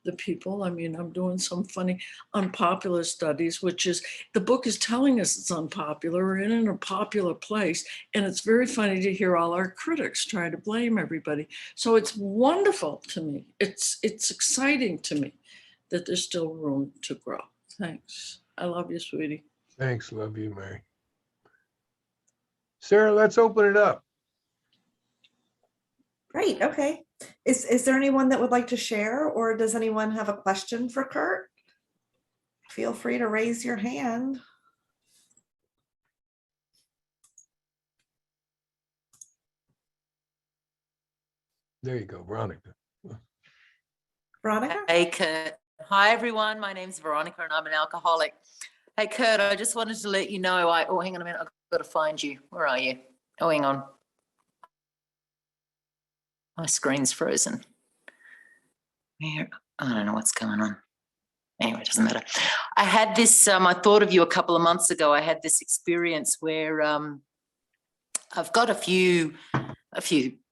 the people. I mean, I'm doing some funny unpopular studies, which is, the book is telling us it's unpopular. We're in a popular place. And it's very funny to hear all our critics try to blame everybody. So it's wonderful to me. It's exciting to me that there's still room to grow. Thanks. I love you, sweetie. Thanks. Love you, Mary. Sarah, let's open it up. Great. Okay. Is there anyone that would like to share, or does anyone have a question for Kurt? Feel free to raise your hand. There you go, Veronica. Veronica? Hey, Kurt. Hi, everyone. My name's Veronica, and I'm an alcoholic. Hey, Kurt, I just wanted to let you know, oh, hang on a minute. I've got to find you. Where are you? Oh, hang on. My screen's frozen. Where? I don't know what's going on. Anyway, it doesn't matter. I had this, I thought of you a couple of months ago. I had this experience where I've got a few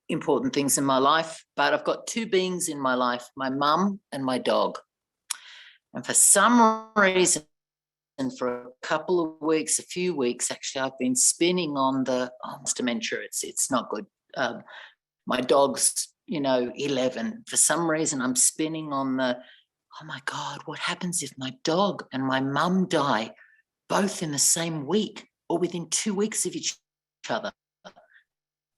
important things in my life, but I've got two beings in my life, my mum and my dog. And for some reason, for a couple of weeks, a few weeks, actually, I've been spinning on the, it's dementia, it's not good. My dog's, 11. For some reason, I'm spinning on the, oh my God, what happens if my dog and my mum die both in the same week or within 2 weeks of each other?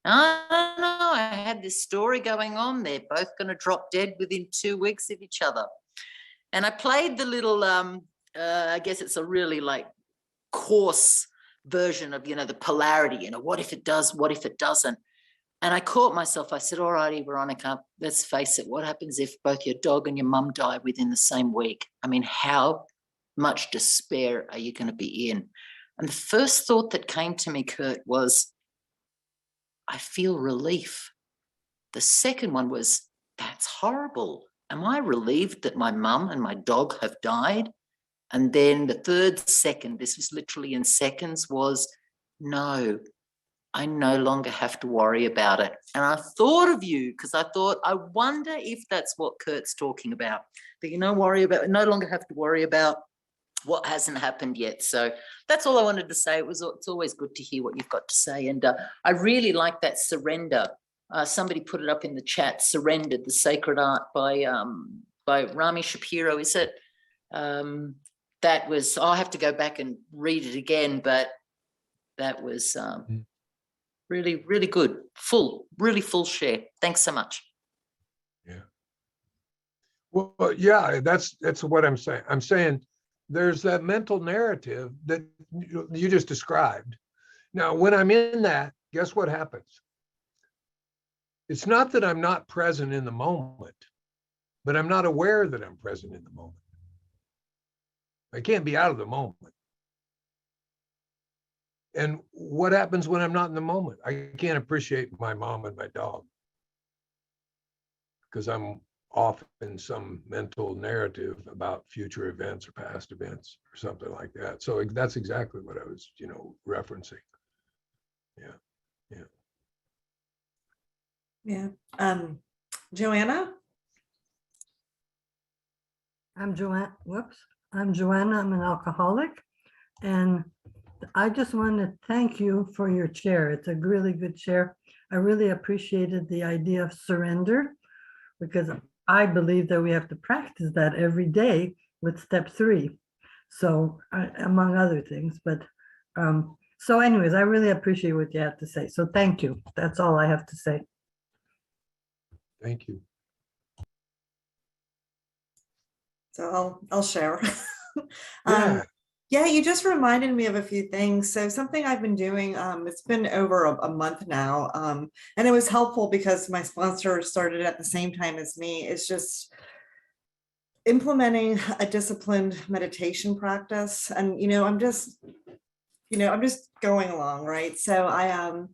I don't know. I had this story going on. They're both going to drop dead within 2 weeks of each other. And I played the little, I guess it's a really like coarse version of, the polarity, what if it does, what if it doesn't? And I caught myself. I said, all righty, Veronica, let's face it. What happens if both your dog and your mum die within the same week? I mean, how much despair are you going to be in? And the first thought that came to me, Kurt, was, I feel relief. The second one was, that's horrible. Am I relieved that my mum and my dog have died? And then the third second, this was literally in seconds, was, no, I no longer have to worry about it. And I thought of you because I thought, I wonder if that's what Kurt's talking about, that you no longer have to worry about what hasn't happened yet. So that's all I wanted to say. It's always good to hear what you've got to say. And I really like that surrender. Somebody put it up in the chat, Surrendered, the Sacred Art by Rami Shapiro, is it? That was, I'll have to go back and read it again, but that was really, really good. Really full share. Thanks so much. Yeah. Well, yeah, that's what I'm saying. I'm saying there's that mental narrative that you just described. Now, when I'm in that, guess what happens? It's not that I'm not present in the moment, but I'm not aware that I'm present in the moment. I can't be out of the moment. And what happens when I'm not in the moment? I can't appreciate my mom and my dog because I'm off in some mental narrative about future events or past events or something like that. So that's exactly what I was, referencing. Yeah. Joanna? I'm Joanna. I'm Joanna. I'm an alcoholic. And I just want to thank you for your chair. It's a really good chair. I really appreciated the idea of surrender because I believe that we have to practice that every day with step 3. So among other things, but so anyways, I really appreciate what you have to say. So thank you. That's all I have to say. Thank you. So I'll share. Yeah. Yeah, you just reminded me of a few things. So something I've been doing, it's been over a month now, and it was helpful because my sponsor started at the same time as me. It's just implementing a disciplined meditation practice. And, I'm just going along, right? So I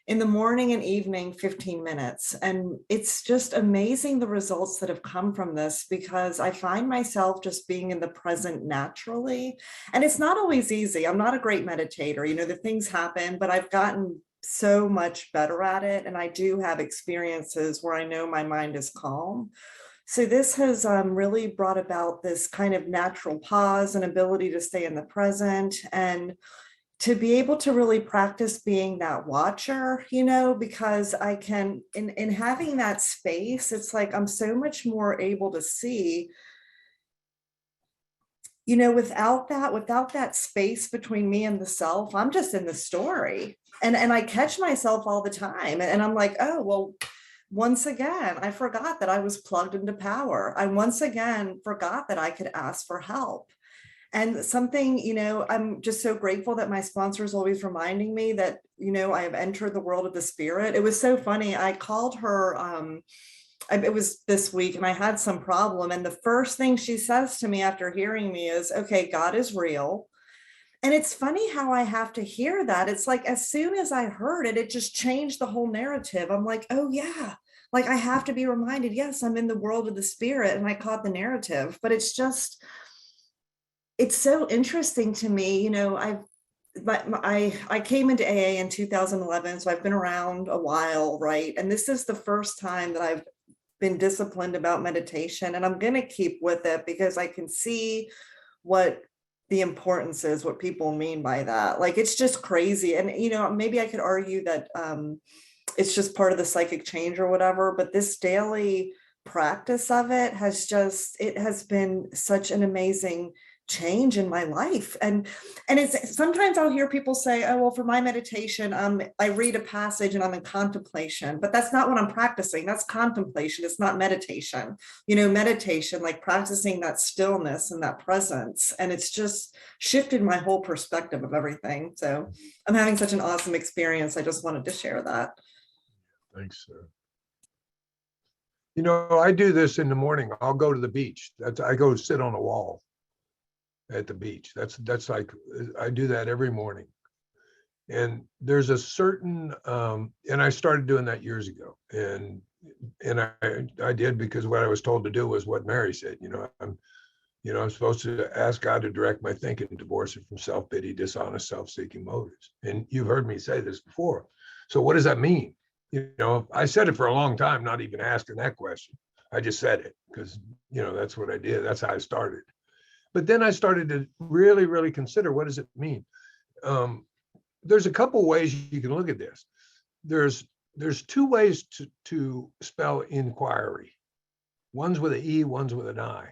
in the morning and evening, 15 minutes. And it's just amazing the results that have come from this because I find myself just being in the present naturally. And it's not always easy. I'm not a great meditator, the things happen, but I've gotten so much better at it. And I do have experiences where I know my mind is calm. So this has really brought about this kind of natural pause and ability to stay in the present and to be able to really practice being that watcher, because I can, in having that space, it's like I'm so much more able to see, without that space between me and the self, I'm just in the story. And I catch myself all the time. And I'm like, oh, well, once again, I forgot that I was plugged into power. I once again forgot that I could ask for help. And something, I'm just so grateful that my sponsor is always reminding me that, I have entered the world of the spirit. It was so funny. I called her, it was this week and I had some problem. And the first thing she says to me after hearing me is, okay, God is real. And it's funny how I have to hear that. It's like, as soon as I heard it, it just changed the whole narrative. I'm like, oh yeah, like I have to be reminded, yes, I'm in the world of the spirit and I caught the narrative, but it's so interesting to me. I came into AA in 2011, so I've been around a while, right? And this is the first time that I've been disciplined about meditation, and I'm going to keep with it because I can see what the importance is, what people mean by that. Like, it's just crazy. And, maybe I could argue that it's just part of the psychic change or whatever, but this daily practice of it has been such an amazing change in my life. And it's sometimes I'll hear people say, oh, well, for my meditation, I read a passage and I'm in contemplation, but that's not what I'm practicing. That's contemplation. It's not meditation. Meditation, like practicing that stillness and that presence. And it's just shifted my whole perspective of everything. So I'm having such an awesome experience. I just wanted to share that. Thanks, sir. I do this in the morning. I'll go to the beach. I go sit on a wall at the beach. That's like, I do that every morning. And there's a certain, and I started doing that years ago. And I did because what I was told to do was what Mary said. I'm supposed to ask God to direct my thinking, divorce it from self-pity, dishonest, self-seeking motives. And you've heard me say this before. So what does that mean? I said it for a long time, not even asking that question. I just said it because, that's what I did. That's how I started. But then I started to really, really consider, what does it mean? There's a couple ways you can look at this. There's two ways to spell inquiry. One's with an E, one's with an I.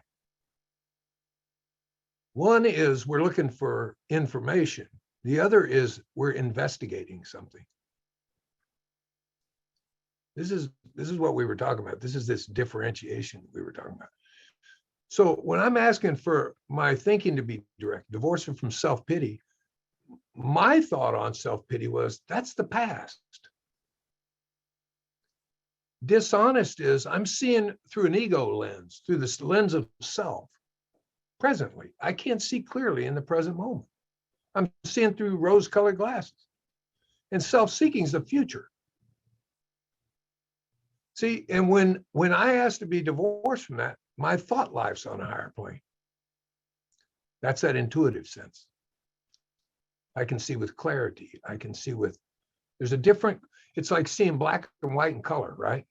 One is we're looking for information. The other is we're investigating something. This is what we were talking about. This is this differentiation we were talking about. So when I'm asking for my thinking to be direct, divorcing from self-pity, my thought on self-pity was, that's the past. Dishonest is I'm seeing through an ego lens, through this lens of self. Presently, I can't see clearly in the present moment. I'm seeing through rose-colored glasses. And self-seeking is the future. See, and when I asked to be divorced from that, my thought life's on a higher plane. That's that intuitive sense. I can see with clarity. I can see with, it's like seeing black and white in color, right?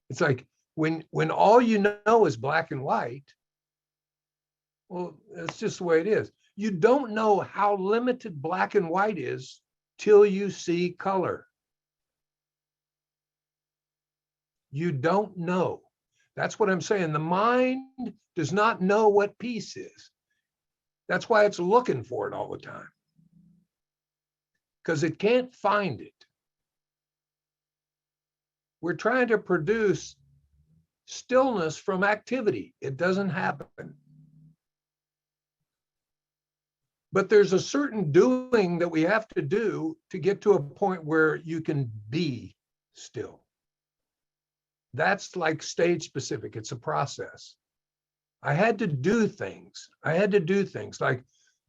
It's like when all you know is black and white, well, that's just the way it is. You don't know how limited black and white is till you see color. You don't know. That's what I'm saying. The mind does not know what peace is. That's why it's looking for it all the time. Because it can't find it. We're trying to produce stillness from activity. It doesn't happen. But there's a certain doing that we have to do to get to a point where you can be still. That's like stage specific. It's a process. I had to do things. Like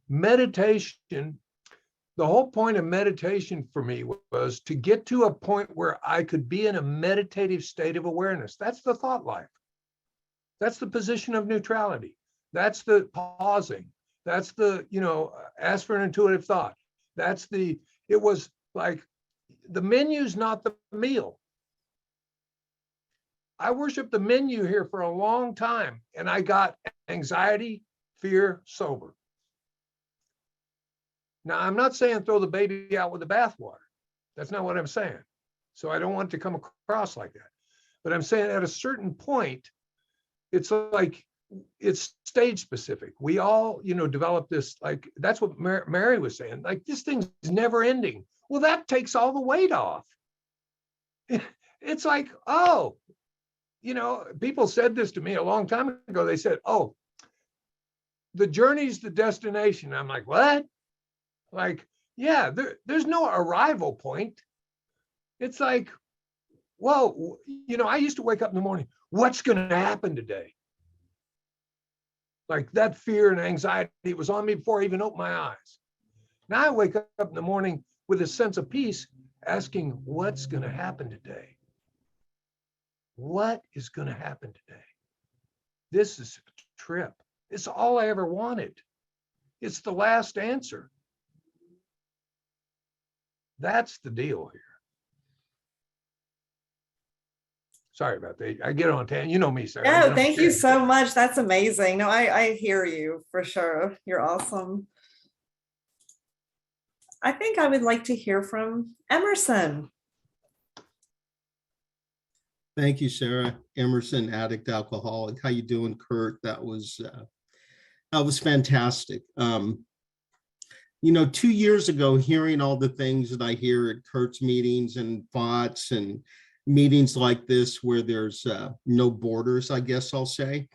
meditation. The whole point of meditation for me was to get to a point where I could be in a meditative state of awareness. That's the thought life. That's the position of neutrality. That's the pausing. That's the, ask for an intuitive thought. It was like the menu's not the meal. I worshiped the menu here for a long time, and I got anxiety, fear, sober. Now, I'm not saying throw the baby out with the bathwater. That's not what I'm saying. So I don't want it to come across like that. But I'm saying at a certain point, it's like, it's stage specific. We all, develop this, like, that's what Mary was saying, like, this thing's never ending. Well, that takes all the weight off. It's like, oh, people said this to me a long time ago. They said, oh, the journey's the destination. I'm like, what? Like, yeah, there's no arrival point. It's like, whoa, I used to wake up in the morning, what's going to happen today? Like that fear and anxiety was on me before I even opened my eyes. Now I wake up in the morning with a sense of peace, asking, what's going to happen today? What is going to happen today? This is a trip. It's all I ever wanted. It's the last answer. That's the deal here. Sorry about that. I get on tangent. You know me, Sarah. I get No, on thank you tangent. so much. That's amazing. No, I hear you for sure. You're awesome. I think I would like to hear from Emerson. Thank you, Sarah. Emerson, addict, alcoholic. How you doing, Kurt? That was fantastic. 2 years ago, hearing all the things that I hear at Kurt's meetings and thoughts and meetings like this, where there's no borders, I guess I'll say,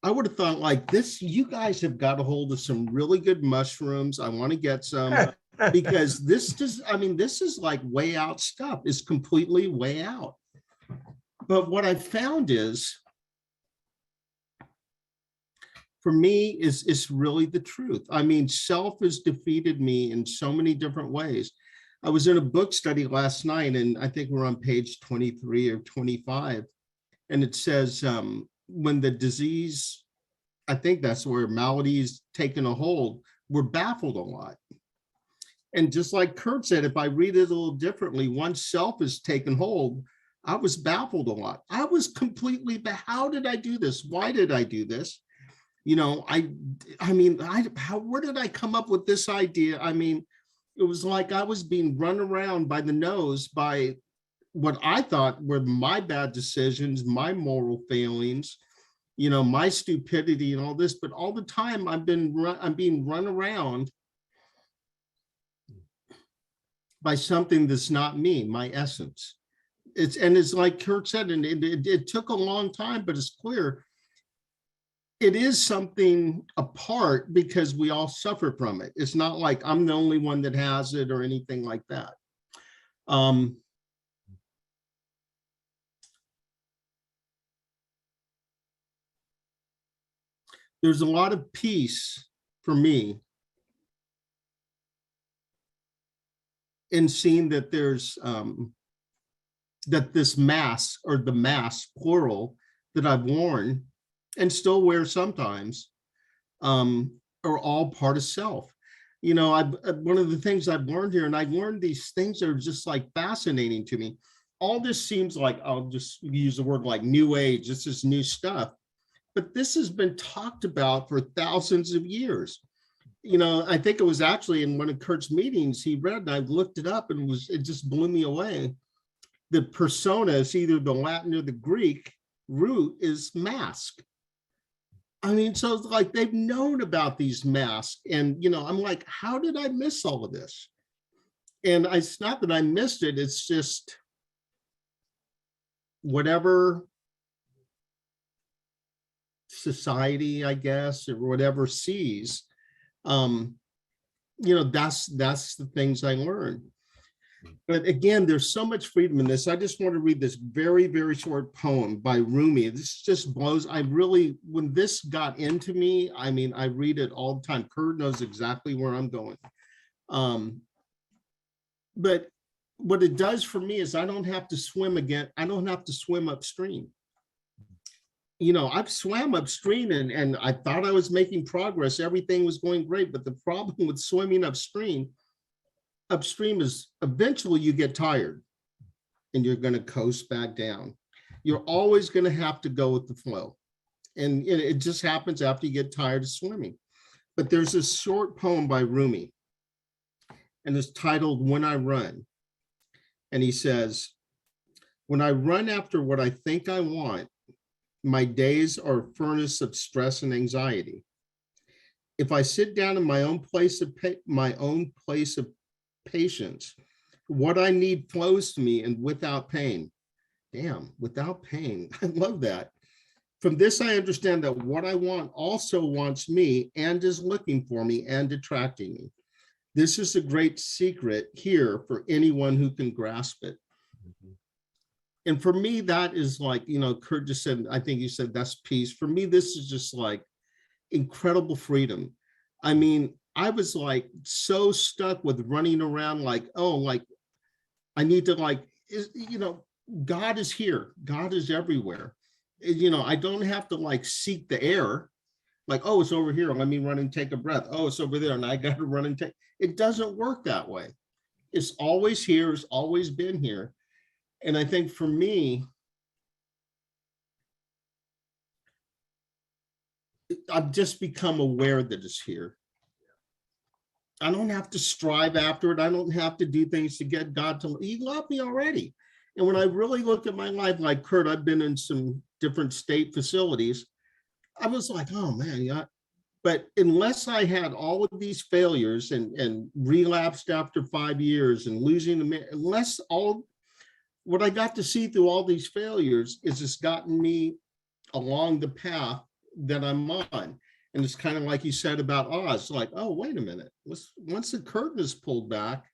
I would have thought like this, you guys have got a hold of some really good mushrooms. I want to get some because this is like way out stuff. It's completely way out. But what I found is, for me, is really the truth. I mean, self has defeated me in so many different ways. I was in a book study last night, and I think we're on page 23 or 25, and it says, when the disease, I think that's where malady is taken a hold, we're baffled a lot. And just like Kurt said, if I read it a little differently, once self has taken hold, I was baffled a lot. I was completely, how did I do this? Why did I do this? Where did I come up with this idea? I mean, it was like I was being run around by the nose by what I thought were my bad decisions, my moral failings, my stupidity and all this. But all the time I'm being run around by something that's not me, my essence. It's like Kurt said, and it took a long time, but it's clear it is something apart because we all suffer from it. It's not like I'm the only one that has it or anything like that. There's a lot of peace for me in seeing that there's that this mask, or the mask plural, that I've worn and still wear sometimes, are all part of self. One of the things I've learned here, and I've learned these things that are just like fascinating to me. All this seems like, I'll just use the word like new age, this is new stuff, but this has been talked about for thousands of years. I think it was actually in one of Kurt's meetings he read, and I looked it up, and it just blew me away. The persona is either the Latin or the Greek root is mask. I mean, so it's like they've known about these masks, and I'm like, how did I miss all of this? And it's not that I missed it, it's just whatever society, I guess, or whatever sees, that's the things I learned. But again, there's so much freedom in this. I just want to read this very, very short poem by Rumi. This just blows. When this got into me, I mean, I read it all the time. Kurt knows exactly where I'm going. But what it does for me is I don't have to swim again. I don't have to swim upstream. I've swam upstream and I thought I was making progress. Everything was going great. But the problem with swimming upstream is eventually you get tired and you're going to coast back down. You're always going to have to go with the flow. And it just happens after you get tired of swimming. But there's this short poem by Rumi, and it's titled When I Run. And he says, when I run after what I think I want, my days are a furnace of stress and anxiety. If I sit down in my own place of patience, what I need flows to me, and without pain. Damn, without pain. I love that. From this, I understand that what I want also wants me and is looking for me and attracting me. This is a great secret here for anyone who can grasp it. And for me, that is like, Kurt just said, I think you said that's peace. For me, this is just like incredible freedom. I mean, I was like so stuck with running around like, oh, like I need to God is here. God is everywhere. I don't have to like seek the air. Like, oh, it's over here. Let me run and take a breath. Oh, it's over there. And I got to run and take. It doesn't work that way. It's always here, it's always been here. And I think for me, I've just become aware that it's here. I don't have to strive after it. I don't have to do things to get God to, he loved me already. And when I really look at my life, like Kurt, I've been in some different state facilities. I was like, oh man, yeah. But unless I had all of these failures and relapsed after 5 years and losing the, unless all, what I got to see through all these failures is it's gotten me along the path that I'm on. And it's kind of like you said about Oz, like, oh, wait a minute. Once the curtain is pulled back,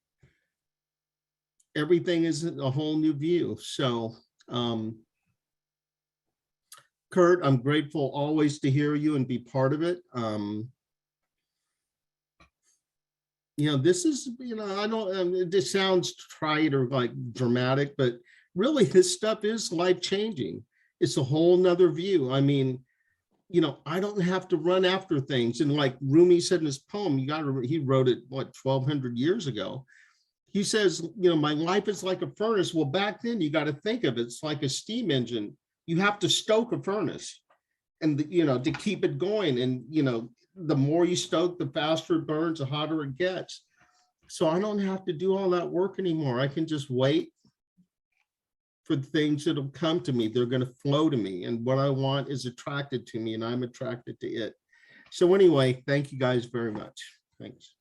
everything is a whole new view. So, Kurt, I'm grateful always to hear you and be part of it. You know, this is, you know, I don't, this sounds trite or like dramatic, but really this stuff is life-changing. It's a whole nother view. I mean, you know, I don't have to run after things. And like Rumi said in his poem, he wrote it, what, 1200 years ago. He says, you know, my life is like a furnace. Well, back then you got to think of it, it's like a steam engine. You have to stoke a furnace and, you know, to keep it going. And, you know, the more you stoke, the faster it burns, the hotter it gets. So I don't have to do all that work anymore. I can just wait for things that'll come to me. They're going to flow to me. And what I want is attracted to me and I'm attracted to it. So anyway, thank you guys very much. Thanks.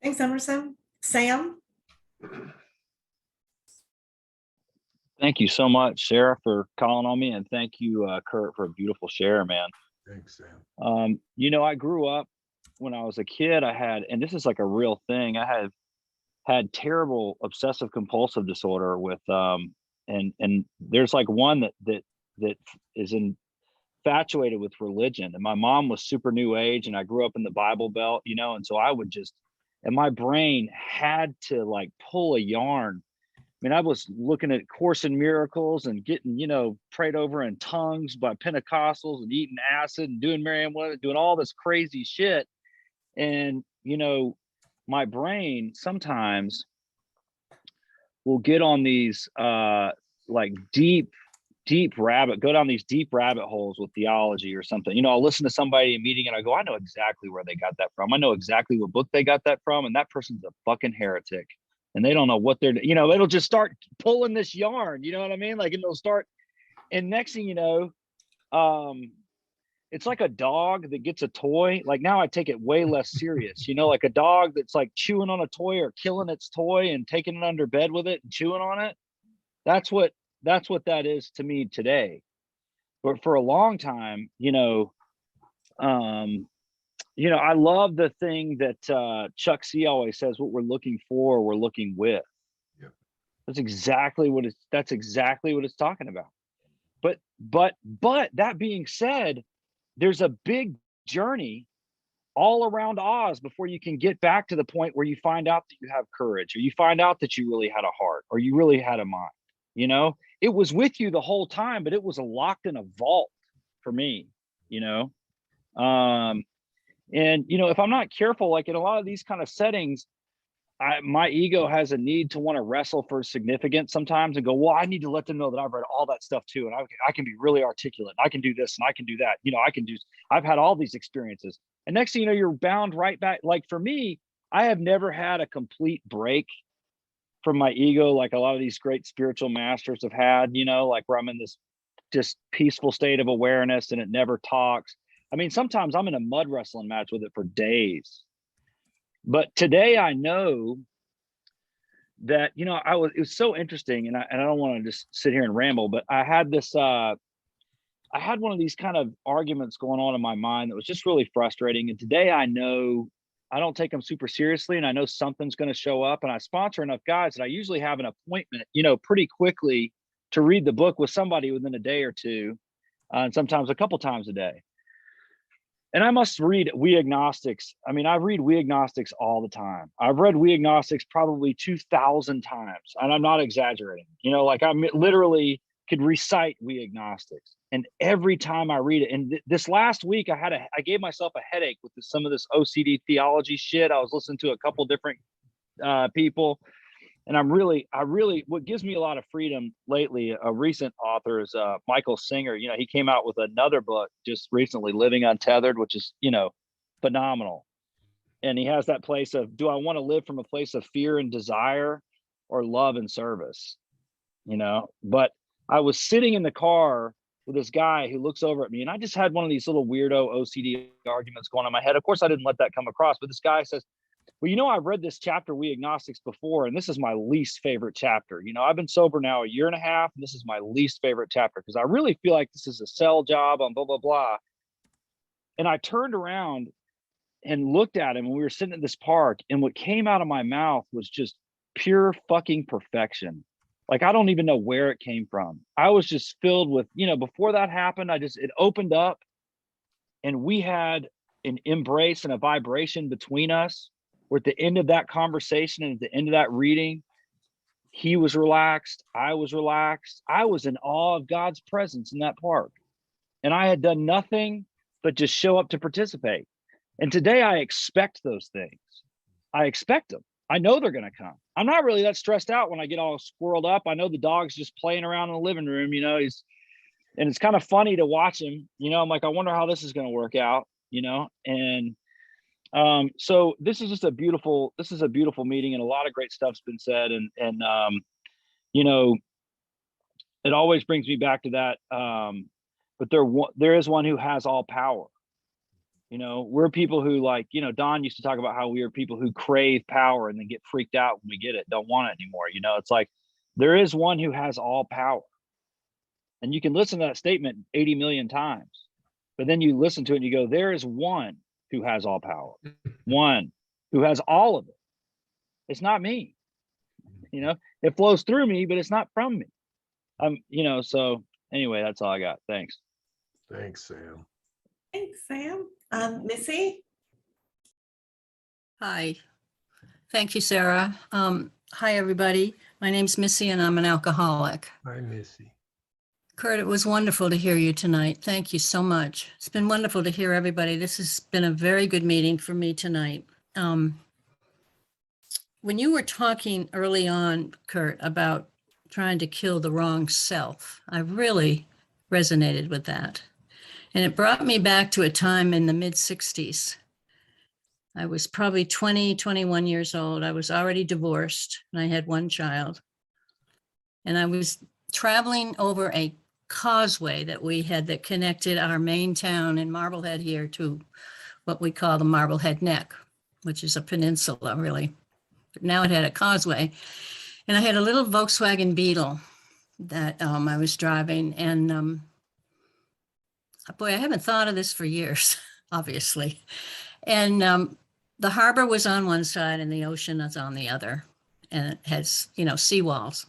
Thanks, Emerson. Sam? Thank you so much, Sarah, for calling on me. And thank you, Kurt, for a beautiful share, man. Thanks, Sam. You know, I grew up when I was a kid, and this is like a real thing. I had terrible obsessive compulsive disorder with, and there's like one that is infatuated with religion. And my mom was super new age and I grew up in the Bible Belt, you know, and so I would just, and my brain had to like pull a yarn. I mean, I was looking at Course in Miracles and getting, you know, prayed over in tongues by Pentecostals and eating acid and doing Merriam-Webster, doing all this crazy shit. And, you know, my brain sometimes will get on these like go down these deep rabbit holes with theology or something. You know, I'll listen to somebody in a meeting and I go, I know exactly where they got that from. I know exactly what book they got that from. And that person's a fucking heretic. And they don't know what they're, you know, it'll just start pulling this yarn, you know what I mean? Like it'll start, and next thing you know, it's like a dog that gets a toy. Like now I take it way less serious, you know, like a dog that's like chewing on a toy or killing its toy and taking it under bed with it and chewing on it. That's what that is to me today. But for a long time, you know, I love the thing that Chuck C always says, what we're looking for, we're looking with. Yep. That's exactly what it's talking about. But that being said, there's a big journey all around Oz before you can get back to the point where you find out that you have courage, or you find out that you really had a heart, or you really had a mind. You know, it was with you the whole time, but it was locked in a vault for me, you know. And, you know, if I'm not careful, like in a lot of these kind of settings, my ego has a need to want to wrestle for significance sometimes and go, well, I need to let them know that I've read all that stuff too. And I can be really articulate. I can do this and I can do that. You know, I've had all these experiences. And next thing you know, you're bound right back. Like for me, I have never had a complete break from my ego like a lot of these great spiritual masters have had, you know, like where I'm in this just peaceful state of awareness and it never talks. I mean, sometimes I'm in a mud wrestling match with it for days. But today I know that, you know, it was so interesting, and I don't want to just sit here and ramble, but I had one of these kind of arguments going on in my mind that was just really frustrating. And today I know I don't take them super seriously, and I know something's going to show up, and I sponsor enough guys that I usually have an appointment, you know, pretty quickly to read the book with somebody within a day or two, and sometimes a couple times a day. And I must read We Agnostics. I mean, I read We Agnostics all the time. I've read We Agnostics probably 2,000 times, and I'm not exaggerating. You know, like I literally could recite We Agnostics. And every time I read it, and this last week I gave myself a headache with some of this OCD theology shit. I was listening to a couple different people. And what gives me a lot of freedom lately, a recent author is Michael Singer. You know, he came out with another book just recently, Living Untethered, which is, you know, phenomenal. And he has that place of, do I want to live from a place of fear and desire or love and service? You know, but I was sitting in the car with this guy who looks over at me, and I just had one of these little weirdo OCD arguments going on in my head. Of course, I didn't let that come across, but this guy says, well, you know, I've read this chapter, We Agnostics, before, and this is my least favorite chapter. You know, I've been sober now 1.5 years, and this is my least favorite chapter because I really feel like this is a sell job on blah, blah, blah. And I turned around and looked at him, and we were sitting at this park, and what came out of my mouth was just pure fucking perfection. Like, I don't even know where it came from. I was just filled with, you know, before that happened, it opened up, and we had an embrace and a vibration between us. Where at the end of that conversation and at the end of that reading, he was relaxed. I was relaxed. I was in awe of God's presence in that park. And I had done nothing but just show up to participate. And today I expect those things. I expect them. I know they're going to come. I'm not really that stressed out when I get all squirreled up. I know the dog's just playing around in the living room, you know, and it's kind of funny to watch him, you know. I'm like, I wonder how this is going to work out, you know. And so this is a beautiful meeting, and a lot of great stuff's been said. And you know, it always brings me back to that. But there is one who has all power. You know, we're people who, like, you know, Don used to talk about how we are people who crave power and then get freaked out when we get it, don't want it anymore. You know, it's like, there is one who has all power. And you can listen to that statement 80 million times, but then you listen to it and you go, there is one who has all power, one who has all of it. It's not me. You know, it flows through me, but it's not from me. You know, so anyway, that's all I got. Thanks. Thanks, Sam. Thanks, Sam. Missy? Hi. Thank you, Sarah. Hi, everybody. My name's Missy, and I'm an alcoholic. Hi, Missy. Kurt, it was wonderful to hear you tonight. Thank you so much. It's been wonderful to hear everybody. This has been a very good meeting for me tonight. When you were talking early on, Kurt, about trying to kill the wrong self, I really resonated with that. And it brought me back to a time in the mid-60s. I was probably 20, 21 years old. I was already divorced, and I had one child. And I was traveling over a causeway that we had that connected our main town in Marblehead here to what we call the Marblehead Neck, which is a peninsula, really. But now it had a causeway. And I had a little Volkswagen Beetle that I was driving. And boy, I haven't thought of this for years, obviously. And the harbor was on one side and the ocean is on the other. And it has, you know, seawalls.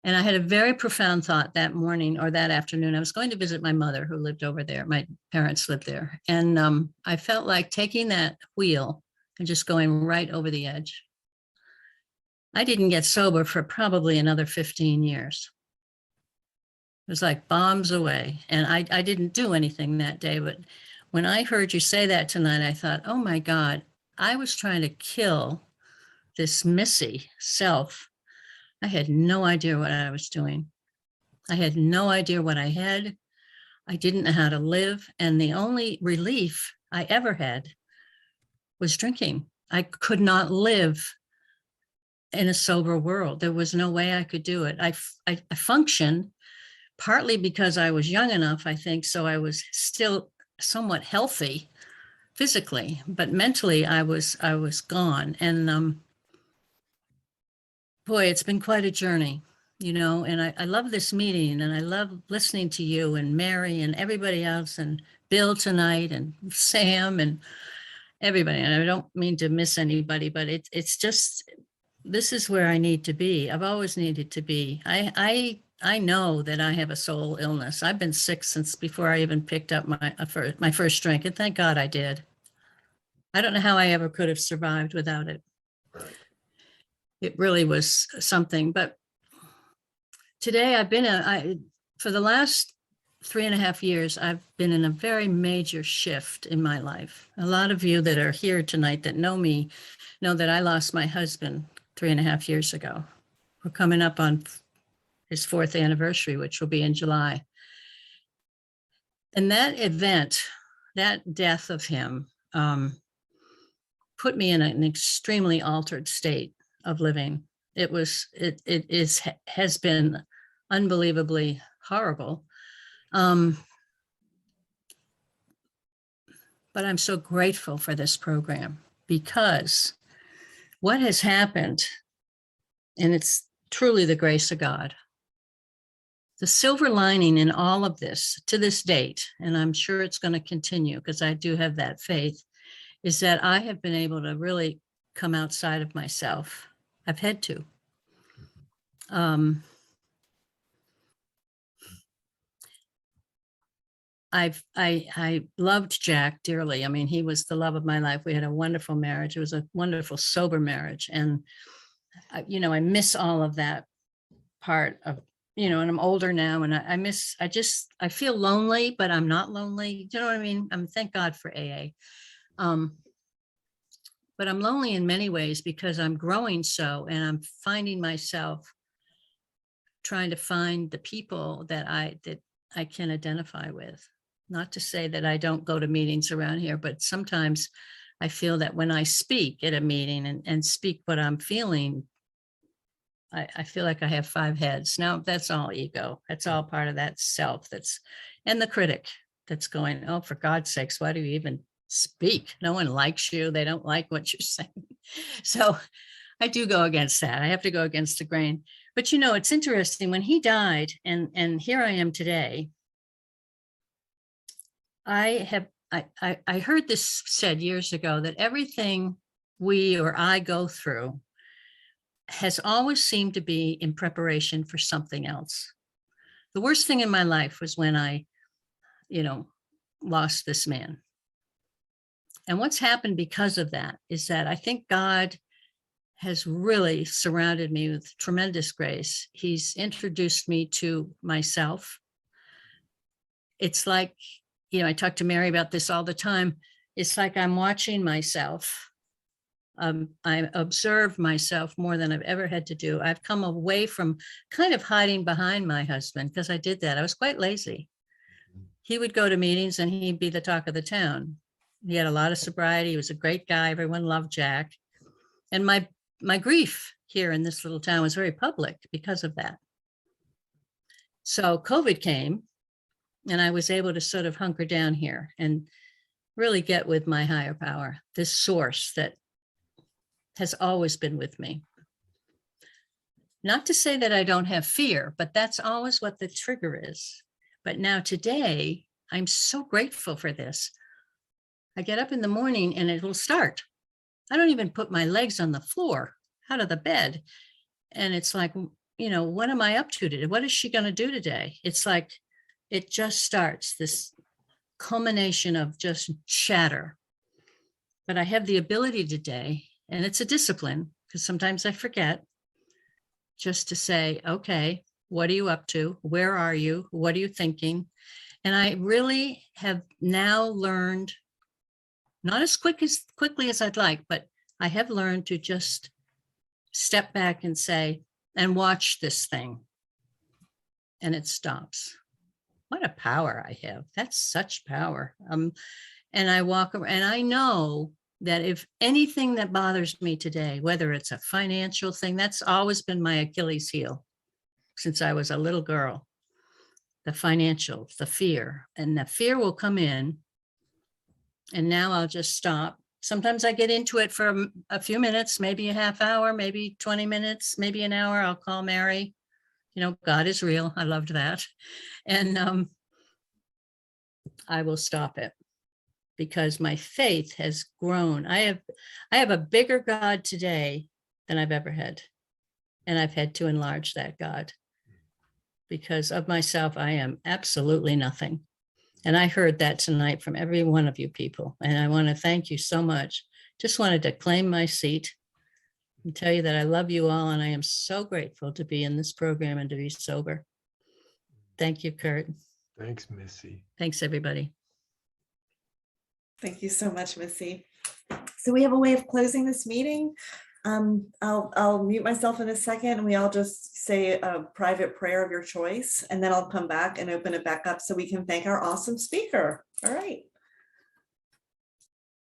And I had a very profound thought that morning or that afternoon. I was going to visit my mother who lived over there. My parents lived there. And I felt like taking that wheel and just going right over the edge. I didn't get sober for probably another 15 years. It was like bombs away. And I didn't do anything that day. But when I heard you say that tonight, I thought, oh my God, I was trying to kill this Missy self. I had no idea what I was doing. I had no idea what I had. I didn't know how to live. And the only relief I ever had was drinking. I could not live in a sober world. There was no way I could do it. I functioned partly because I was young enough, I think, so I was still somewhat healthy physically, but mentally I was gone. And boy, it's been quite a journey, you know, and I love this meeting, and I love listening to you and Mary and everybody else, and Bill tonight and Sam and everybody. And I don't mean to miss anybody, but it's just, this is where I need to be. I've always needed to be. I know that I have a soul illness. I've been sick since before I even picked up my first drink, and thank God I did. I don't know how I ever could have survived without it. Right. It really was something. But today I've been for the last 3.5 years, I've been in a very major shift in my life. A lot of you that are here tonight that know me know that I lost my husband 3.5 years ago. We're coming up on his 4th anniversary, which will be in July. And that event, that death of him, put me in an extremely altered state of living. Has been unbelievably horrible. But I'm so grateful for this program, because what has happened, and it's truly the grace of God, the silver lining in all of this to this date, and I'm sure it's going to continue because I do have that faith, is that I have been able to really come outside of myself. I've had to. I loved Jack dearly. I mean, he was the love of my life. We had a wonderful marriage. It was a wonderful, sober marriage. And, I miss all of that part of, and I'm older now, and I feel lonely, but I'm not lonely. You know what I mean? Thank God for AA. But I'm lonely in many ways because I'm growing so, and I'm finding myself trying to find the people that I can identify with. Not to say that I don't go to meetings around here, but sometimes I feel that when I speak at a meeting and speak what I'm feeling, I feel like I have 5 heads. Now, that's all ego. That's all part of that self and the critic that's going, oh, for God's sakes, why do you even speak? No one likes you. They don't like what you're saying. So I do go against that. I have to go against the grain. But it's interesting, when he died, and here I am today, I heard this said years ago, that everything I go through has always seemed to be in preparation for something else. The worst thing in my life was when I, lost this man. And what's happened because of that is that I think God has really surrounded me with tremendous grace. He's introduced me to myself. It's like, I talk to Mary about this all the time. It's like I'm watching myself. I observe myself more than I've ever had to do. I've come away from kind of hiding behind my husband, because I did that. I was quite lazy. He would go to meetings and he'd be the talk of the town. He had a lot of sobriety. He was a great guy. Everyone loved Jack. And my grief here in this little town was very public because of that. So COVID came, and I was able to sort of hunker down here and really get with my higher power, this source that has always been with me. Not to say that I don't have fear, but that's always what the trigger is. But now today, I'm so grateful for this. I get up in the morning and it will start. I don't even put my legs on the floor out of the bed. And it's like, what am I up to today? What is she going to do today? It's like, it just starts, this culmination of just chatter. But I have the ability today, and it's a discipline, because sometimes I forget, just to say, okay, what are you up to? Where are you? What are you thinking? And I really have now learned, not as quickly as I'd like, but I have learned to just step back and say, and watch this thing. And it stops. What a power I have. That's such power. And I walk around, and I know that if anything that bothers me today, whether it's a financial thing, that's always been my Achilles heel since I was a little girl. The financial, the fear, and the fear will come in. And now I'll just stop. Sometimes I get into it for a few minutes, maybe a half hour, maybe 20 minutes, maybe an hour. I'll call Mary. God is real. I loved that. And I will stop it, because my faith has grown. I have a bigger God today than I've ever had. And I've had to enlarge that God. Because of myself, I am absolutely nothing. And I heard that tonight from every one of you people. And I want to thank you so much. Just wanted to claim my seat and tell you that I love you all. And I am so grateful to be in this program and to be sober. Thank you, Kurt. Thanks, Missy. Thanks, everybody. Thank you so much, Missy. So we have a way of closing this meeting. I'll mute myself in a second and we all just say a private prayer of your choice, and then I'll come back and open it back up so we can thank our awesome speaker. All right.